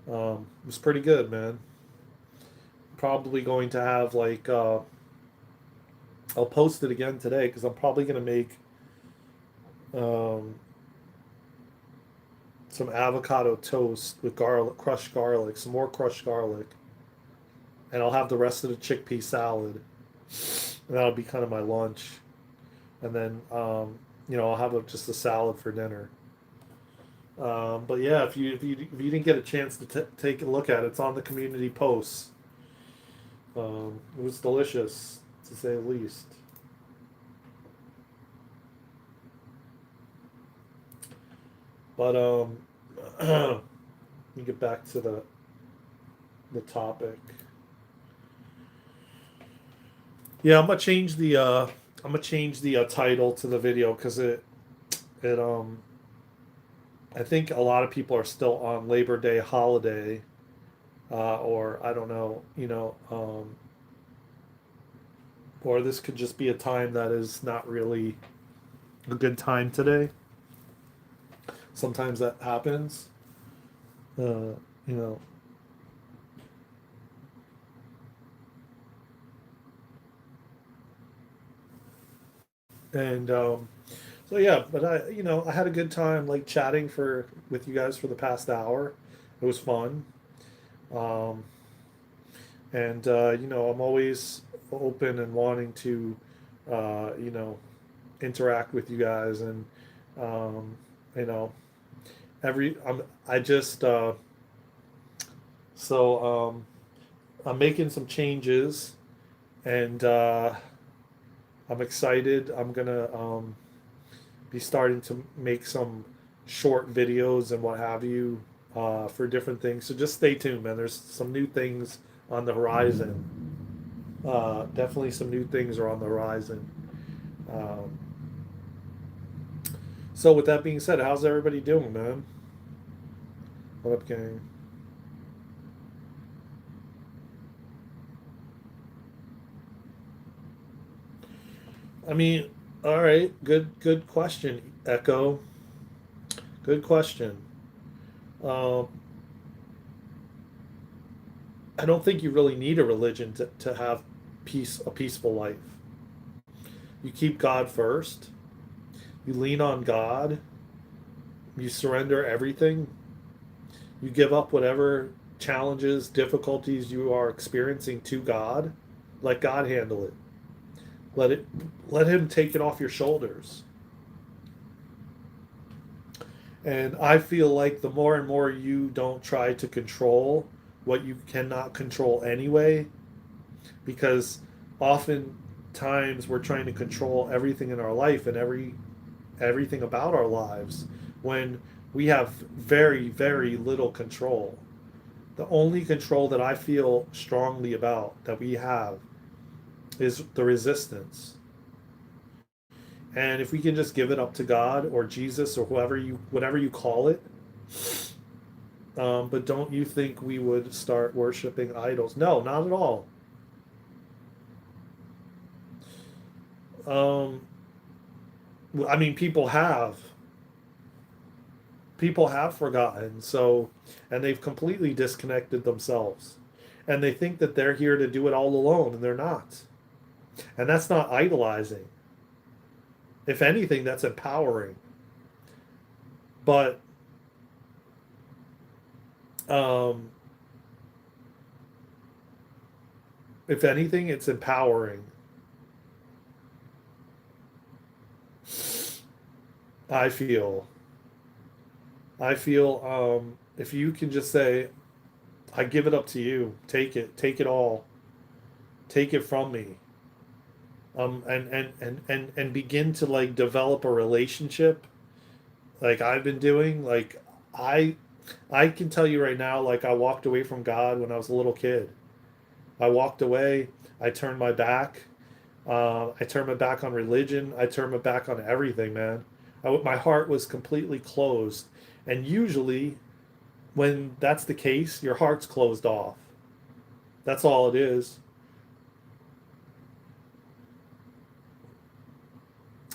It was pretty good, man. Probably going to have like. I'll post it again today because I'm probably gonna make um, some avocado toast with garlic, crushed garlic, some more crushed garlic, and I'll have the rest of the chickpea salad, and that'll be kind of my lunch. And then I'll have just a salad for dinner. But yeah, if you didn't get a chance to take a look at it, it's on the community posts. It was delicious, to say the least. But let me get back to the topic. Yeah, I'm gonna change the title to the video because it I think a lot of people are still on Labor Day holiday, or I don't know, or this could just be a time that is not really a good time today. Sometimes that happens, uh, you know, and so yeah. But I had a good time like chatting for with you guys for the past hour. It was fun. Um, and I'm always open and wanting to uh, you know interact with you guys, and um, you know I just so I'm making some changes, and I'm excited. I'm gonna be starting to make some short videos and what have you, for different things. So just stay tuned, man. There's some new things on the horizon. Definitely some new things are on the horizon. Um, so with that being said, how's everybody doing, man? What up, gang? I mean, all right, good question, Echo. Good question. Um, I don't think you really need a religion to have a peaceful life. You keep God first. You lean on God. You surrender everything. You give up whatever challenges, difficulties you are experiencing to God. Let God handle it. Let it let him take it off your shoulders. And I feel like the more and more you don't try to control what you cannot control anyway, because oftentimes we're trying to control everything in our life and everything about our lives when we have very, very little control. The only control that I feel strongly about that we have is the resistance. And if we can just give it up to God or Jesus or whatever you call it, but don't you think we would start worshiping idols? No, not at all. Um, I mean, people have forgotten, so, and they've completely disconnected themselves, and they think that they're here to do it all alone, and they're not. And that's not idolizing. If anything, that's empowering. But um, if anything, it's empowering. I feel. I feel if you can just say, I give it up to you. Take it all. Take it from me. And begin to like develop a relationship like I've been doing. Like I I can tell you right now, like I walked away from God when I was a little kid. I walked away. I turned my back. I turned my back on religion. I turned my back on everything, man. My heart was completely closed. And usually, when that's the case, your heart's closed off. That's all it is.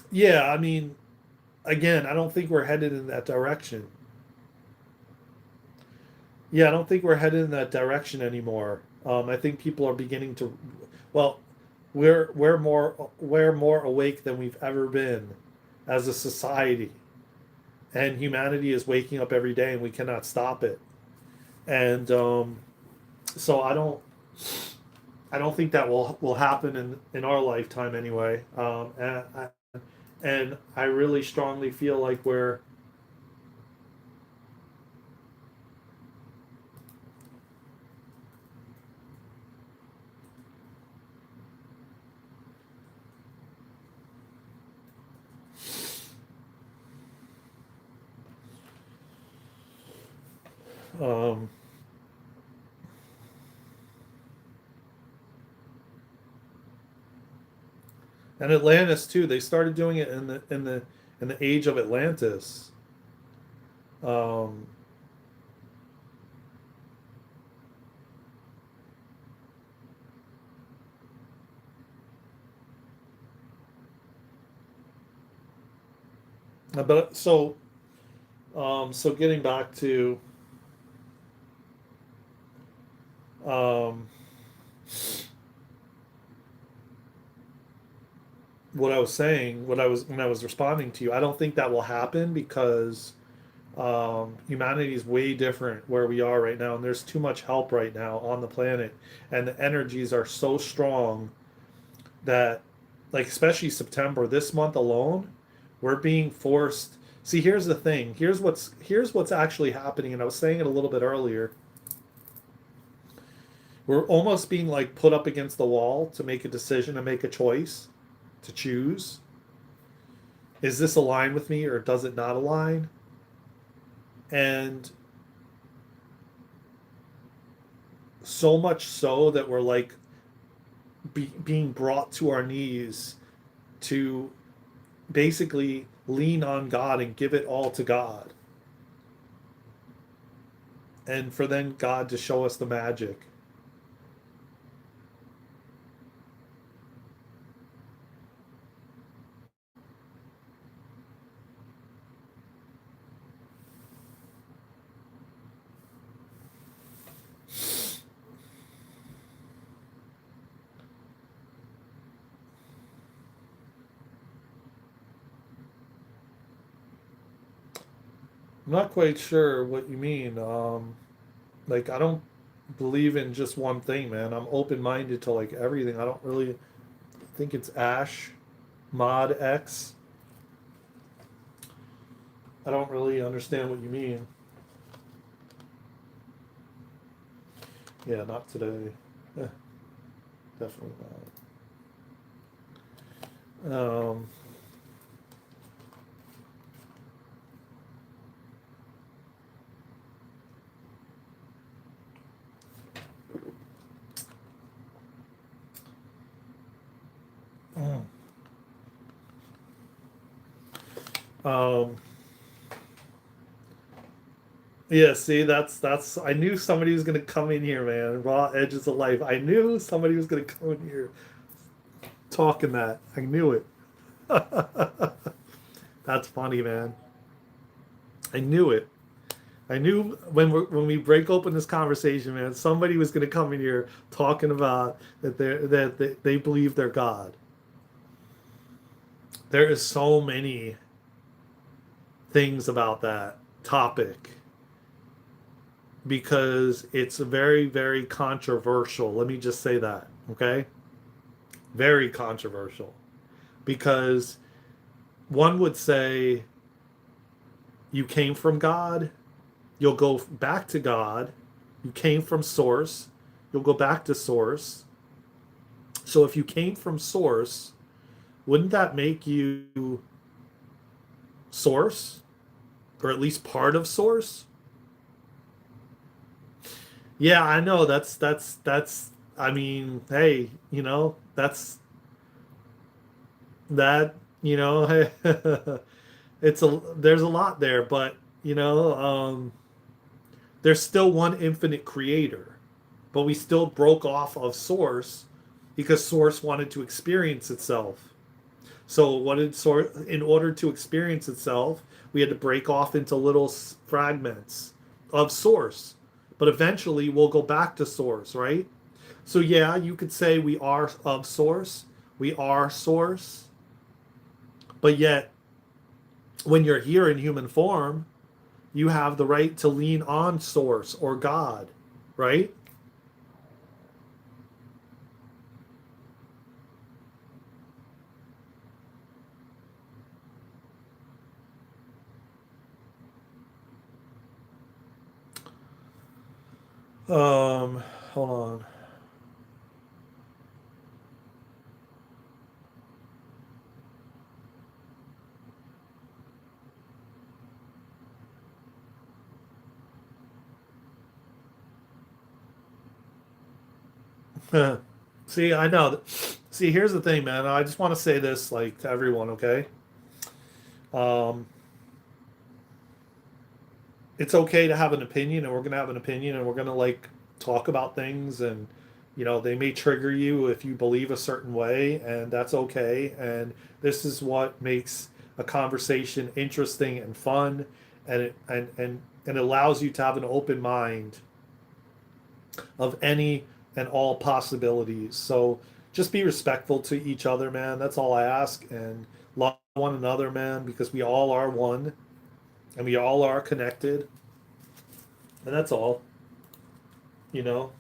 Yeah, I mean, again, I don't think we're headed in that direction. Yeah, I don't think we're headed in that direction anymore. I think people are beginning to, well, we're more awake than we've ever been as a society, and humanity is waking up every day, and we cannot stop it. And so I don't think that will happen in our lifetime anyway. And I really strongly feel like we're um, and Atlantis too. They started doing it in the age of Atlantis. Um, but so getting back to um, what I was saying, what I was when I was responding to you, I don't think that will happen because humanity is way different where we are right now, and there's too much help right now on the planet, and the energies are so strong that, like, especially September, this month alone, we're being forced. See, here's the thing. Here's what's actually happening, and I was saying it a little bit earlier. We're almost being like put up against the wall to make a decision, to make a choice, to choose. Is this align with me or does it not align? And so much so that we're like being brought to our knees to basically lean on God and give it all to God. And for then God to show us the magic. I'm not quite sure what you mean. Like I don't believe in just one thing, man. I'm open minded to like everything. I don't really think it's Ash Mod X. I don't really understand what you mean. Yeah, not today. Eh, Definitely not. Mm. Um, yeah, see, that's. I knew somebody was gonna come in here, man. Raw edges of life. I knew somebody was gonna come in here talking that. I knew it. That's funny, man. I knew it. I knew when we break open this conversation, man, somebody was gonna come in here talking about that they believe they're God. There is so many things about that topic because it's very, very controversial. Let me just say that, okay? Very controversial. Because one would say you came from God, you'll go back to God. You came from source, you'll go back to source. So if you came from source, wouldn't that make you source? Or at least part of source? Yeah, I know that's I mean, hey, that, there's a lot there, but there's still one infinite creator. But we still broke off of source because source wanted to experience itself. So what did source in order to experience itself, we had to break off into little fragments of source. But eventually we'll go back to source, right? So yeah, you could say we are of source, we are source, but yet when you're here in human form, you have the right to lean on source or God, right? Um, Hold on. See, I know. See, here's the thing, man. I just want to say this, like, to everyone, okay? Um, it's okay to have an opinion, and we're gonna have an opinion, and we're gonna like talk about things, and they may trigger you if you believe a certain way, and that's okay. And this is what makes a conversation interesting and fun, and it allows you to have an open mind of any and all possibilities. So just be respectful to each other, man. That's all I ask, and love one another, man, because we all are one, and we all are connected, and that's all. You know.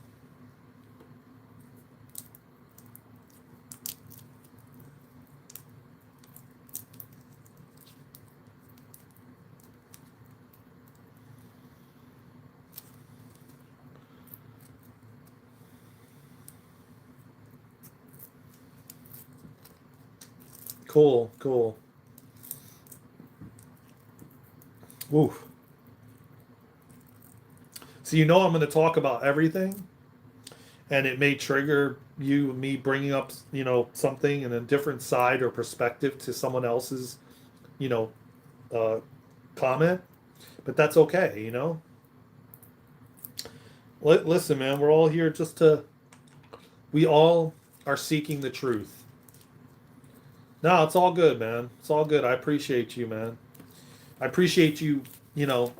Cool, cool. Oof. So I'm going to talk about everything, and it may trigger me bringing up something in a different side or perspective to someone else's you know uh, comment, but that's okay. Listen, man, we're all here just to. We all are seeking the truth. No, it's all good, man. It's all good. I appreciate you, man. I appreciate you,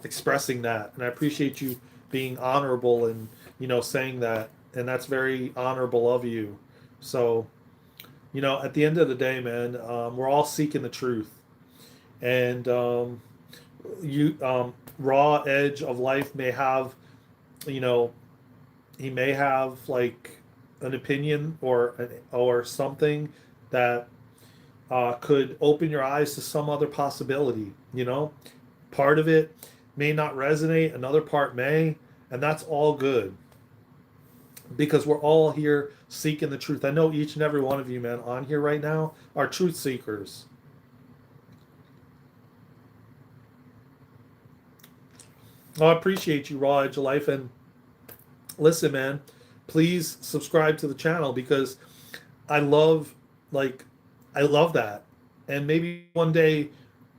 expressing that, and I appreciate you being honorable and saying that, and that's very honorable of you. So, at the end of the day, man, we're all seeking the truth, and raw edge of life may have, you know, he may have like an opinion or something that could open your eyes to some other possibility. Part of it may not resonate, another part may, and that's all good. because we're all here seeking the truth. I know each and every one of you, man, on here right now are truth seekers. Oh, I appreciate you, Raw Edge of Life. And listen, man, please subscribe to the channel because I love, like, I love that. And maybe one day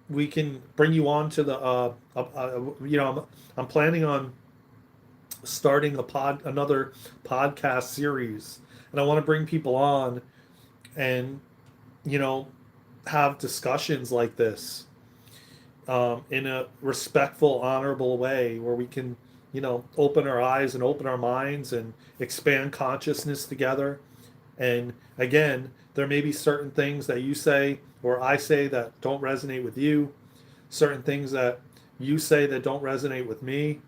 we can bring you on to the, I'm planning on starting another podcast series. And I want to bring people on and, you know, have discussions like this in a respectful, honorable way where we can, open our eyes and open our minds and expand consciousness together. And again, there may be certain things that you say or I say that don't resonate with you, certain things that you say that don't resonate with me.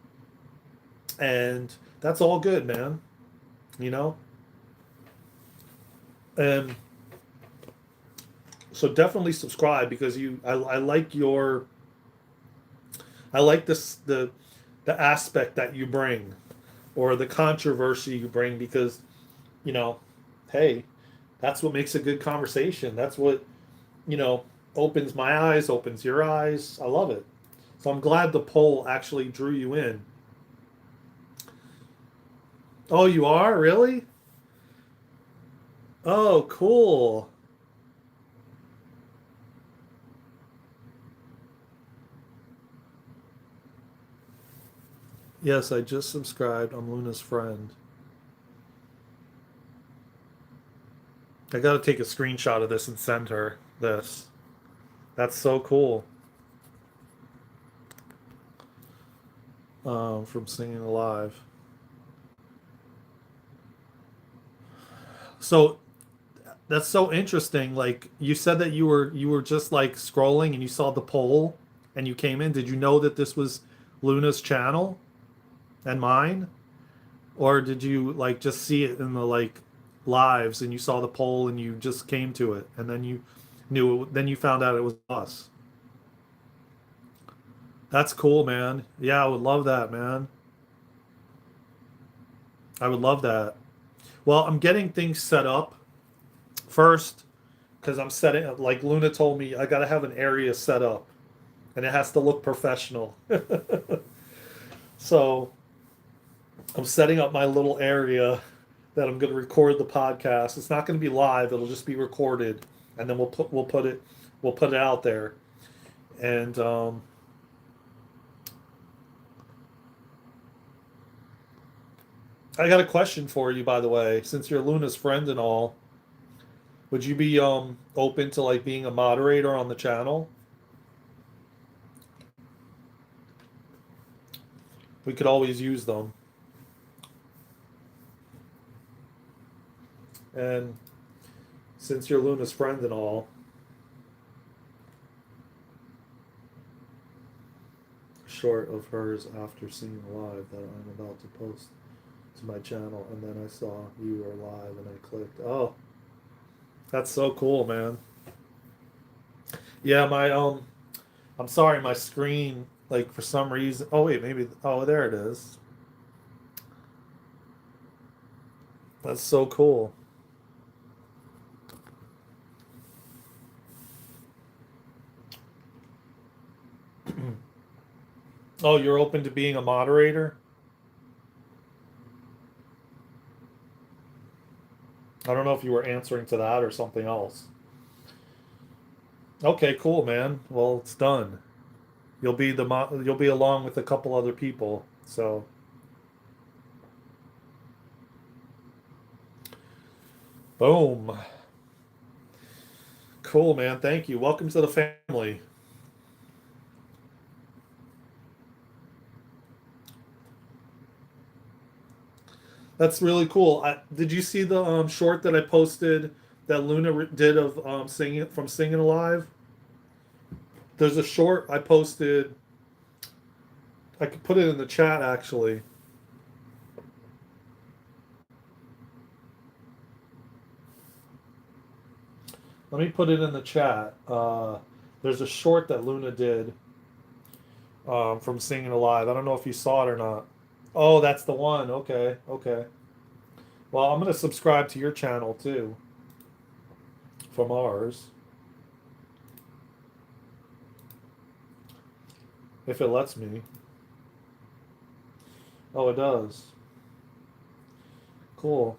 And that's all good, man. You know? And so definitely subscribe because I like I like the aspect that you bring or the controversy you bring because, you know, hey, that's what makes a good conversation. That's what, you know, opens my eyes, opens your eyes. I love it. So I'm glad the poll actually drew you in. Oh, you are? Really? Oh, cool. Yes, I just subscribed. I'm Luna's friend. I got to take a screenshot of this and send her this. That's so cool. From Singing Alive. So that's so interesting. Like you said that you were just like scrolling and you saw the poll and you came in. Did you know that this was Luna's channel and mine? Or did you like just see it in the like lives and you saw the poll and you just came to it and then you knew it, then you found out it was us. That's cool, man. Yeah, I would love that, man. I would love that. Well, I'm getting things set up first because I'm setting up, like Luna told me, I got to have an area set up and it has to look professional. So I'm setting up my little area that I'm going to record the podcast. It's not going to be live; it'll just be recorded, and then we'll put it out there. And I got a question for you, by the way. Since you're Luna's friend and all, would you be open to like being a moderator on the channel? We could always use them. And since you're Luna's friend and all, short of hers after seeing live that I'm about to post to my channel, and then I saw you were live and I clicked. Oh, that's so cool, man. Yeah, my I'm sorry, my screen like for some reason. Oh wait, maybe. Oh, there it is. That's so cool. Oh, you're open to being a moderator? I don't know if you were answering to that or something else. Okay, cool, man. Well, it's done. You'll be along with a couple other people. So, boom. Cool, man. Thank you. Welcome to the family. That's really cool. Did you see the short that I posted that did of singing alive? There's a short I posted. I could put it in the chat actually. Let me put it in the chat. There's a short that Luna did from Singing Alive. I don't know if you saw it or not. Oh, that's the one. Okay, okay. Well, I'm gonna subscribe to your channel too from ours if it lets me. Oh, it does. Cool.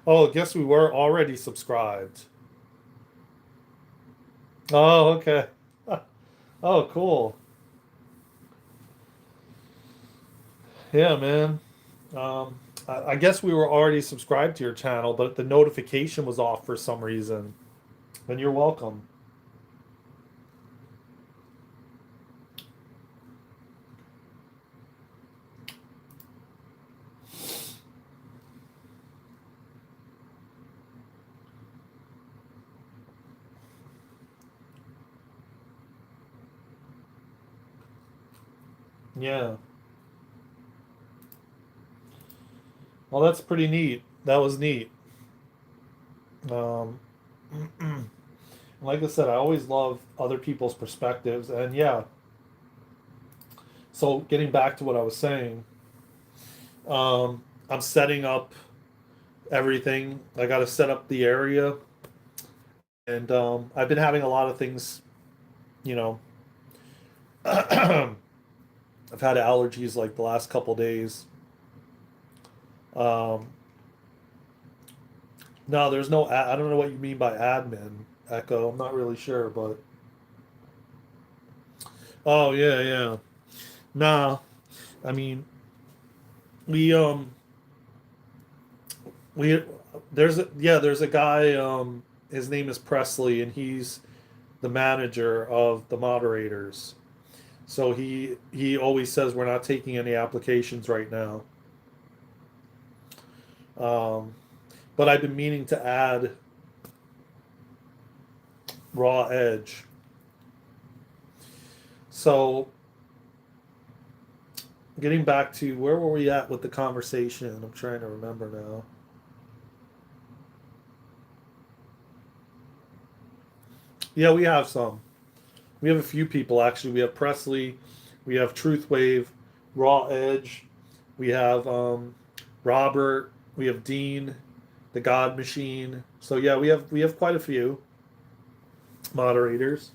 Oh, I guess we were already subscribed. Oh, okay. Oh, cool. Yeah, man. I guess we were already subscribed to your channel, but the notification was off for some reason. And you're welcome. Yeah. Well, that's pretty neat. That was neat. Um, like I said, I always love other people's perspectives. And yeah, so getting back to what I was saying, I'm setting up everything. I got to set up the area. And I've been having a lot of things, you know, I've had allergies like the last couple days. Um, no, there's no, I don't know what you mean by admin, Echo. I'm not really sure, but oh, yeah, yeah. Nah, I mean, we, we, there's a guy, his name is Presley, and he's the manager of the moderators. So he always says we're not taking any applications right now. Um, but I've been meaning to add raw edge. So getting back to where were we at with the conversation? I'm trying to remember now. Yeah, we have some. We have a few people actually. We have Presley, we have Truthwave, Raw Edge, we have Robert, we have Dean, the God Machine. So yeah, we have quite a few moderators.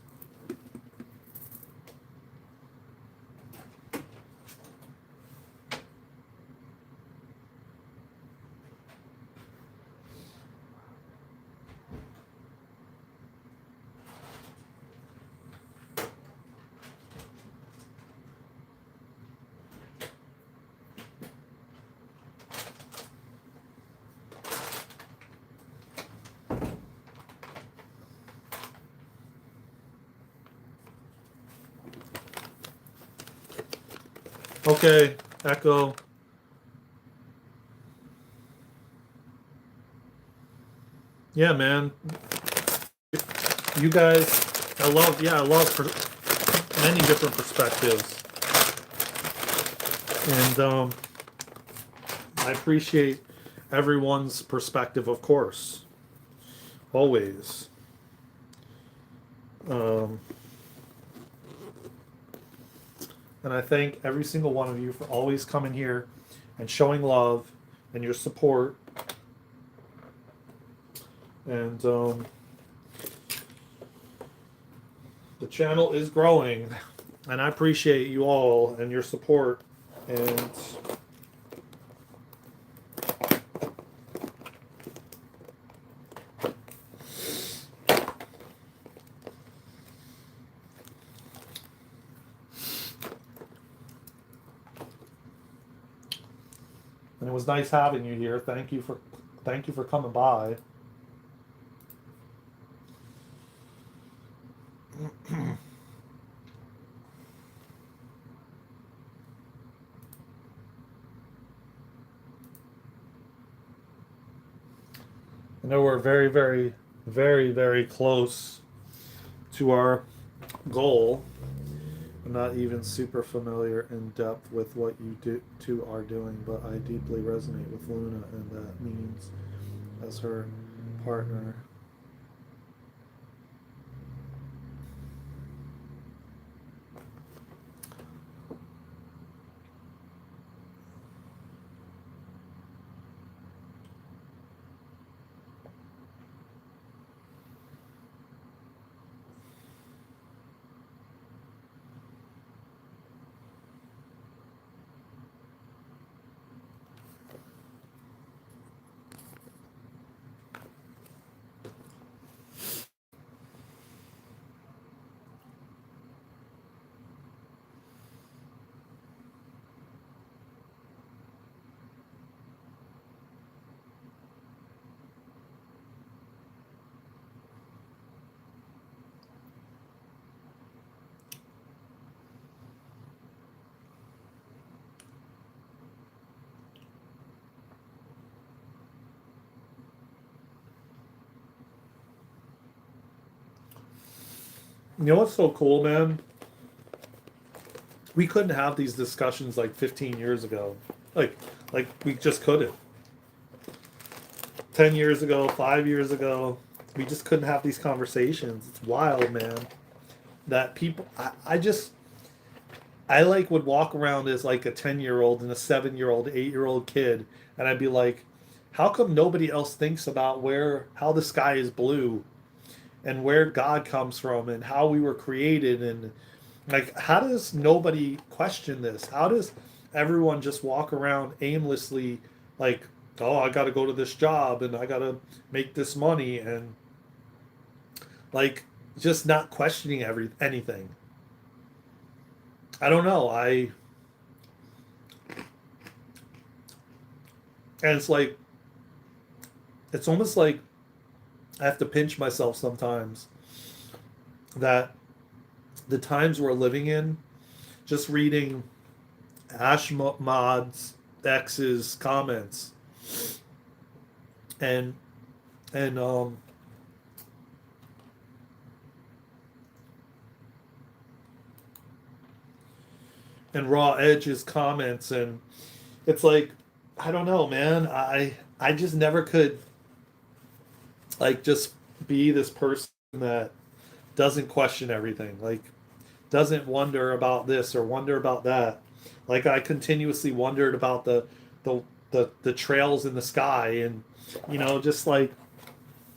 Okay, Echo. Yeah, man. You guys, I love many different perspectives, and I appreciate everyone's perspective, of course, always. Um, and I thank every single one of you for always coming here and showing love and your support. And the channel is growing, and I appreciate you all and your support. And it was nice having you here. Thank you for coming by. I know we're very, very, very, very close to our goal. I'm not even super familiar in depth with what you two are doing, but I deeply resonate with Luna and that means as her partner. You know what's so cool, man? We couldn't have these discussions like 15 years ago. Like, like we just couldn't. 10 years ago, 5 years ago, we just couldn't have these conversations. It's wild, man. That people, I like would walk around as like a 10-year-old and a 7-year-old, 8-year-old kid, and I'd be like, how come nobody else thinks about how the sky is blue and where God comes from and how we were created, and like, how does nobody question this? How does everyone just walk around aimlessly, like, oh, I got to go to this job and I got to make this money, and like just not questioning anything? I don't know. And it's like, it's almost like I have to pinch myself sometimes that the times we're living in, just reading Ashmod's ex's comments, and and and Raw Edge's comments, and it's like, I don't know, man. I just never could like just be this person that doesn't question everything, like doesn't wonder about this or wonder about that. Like I continuously wondered about the the trails in the sky, and just like,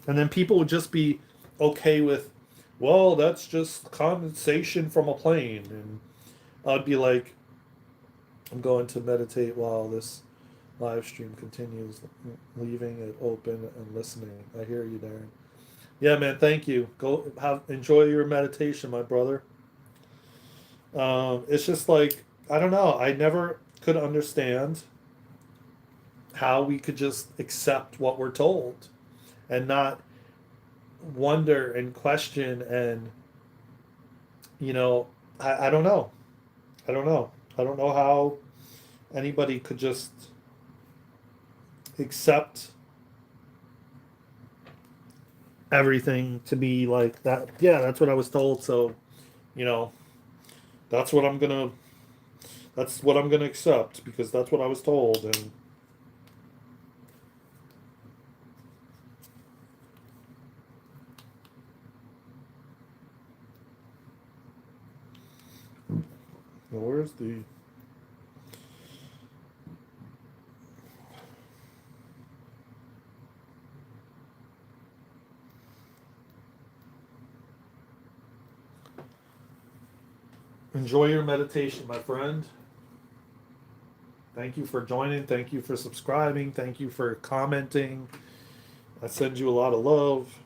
and then people would just be okay with, well, that's just condensation from a plane, and I'd be like, I'm going to meditate while this live stream continues, leaving it open and listening. I hear you, Darren. Yeah, man, thank you. Enjoy your meditation, my brother. It's just like, I don't know. I never could understand how we could just accept what we're told and not wonder and question, and you know I don't know. I don't know how anybody could just accept everything to be like that. Yeah, that's what I was told, so you know that's what I'm gonna that's what I'm gonna accept because that's what I was told. And where's the enjoy your meditation, my friend. Thank you for joining. Thank you for subscribing. Thank you for commenting. I send you a lot of love.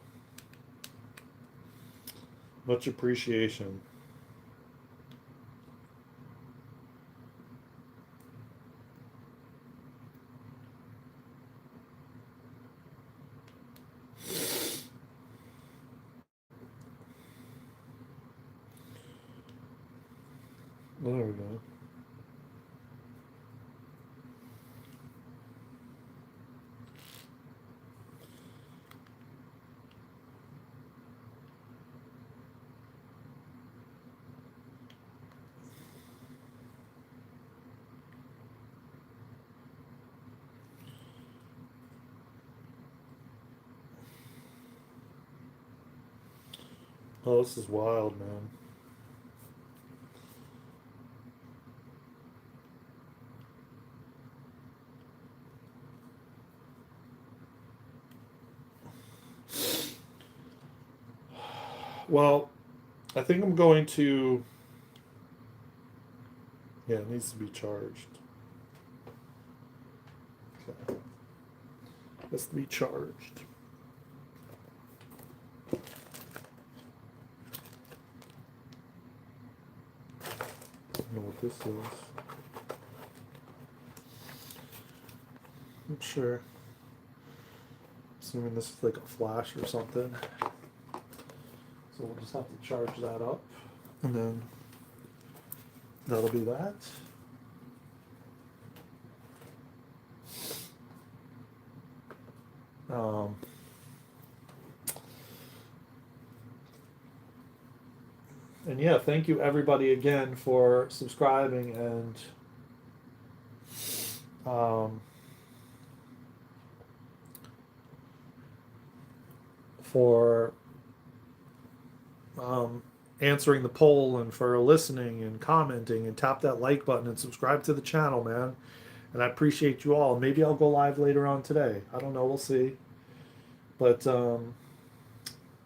Much appreciation. There we go. Oh, this is wild, man. Well, I think I'm going to. Yeah, it needs to be charged. Okay. It has to be charged. I don't know what this is. I'm sure. Assuming this is like a flash or something. So we'll just have to charge that up. And then that'll be that. Um, And yeah, thank you everybody again for subscribing and um, for answering the poll and for listening and commenting, and tap that like button and subscribe to the channel, man. And I appreciate you all. Maybe I'll go live later on today. I don't know. We'll see. But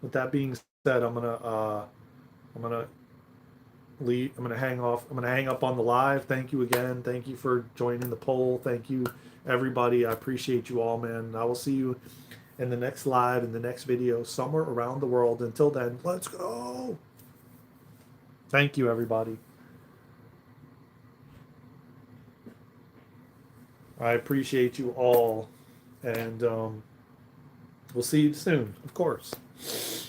with that being said, I'm gonna leave. I'm gonna hang off. I'm gonna hang up on the live. Thank you again. Thank you for joining the poll. Thank you, everybody. I appreciate you all, man. I will see you in the next live, in the next video, somewhere around the world. Until then, let's go. Thank you, everybody. I appreciate you all, and we'll see you soon, of course.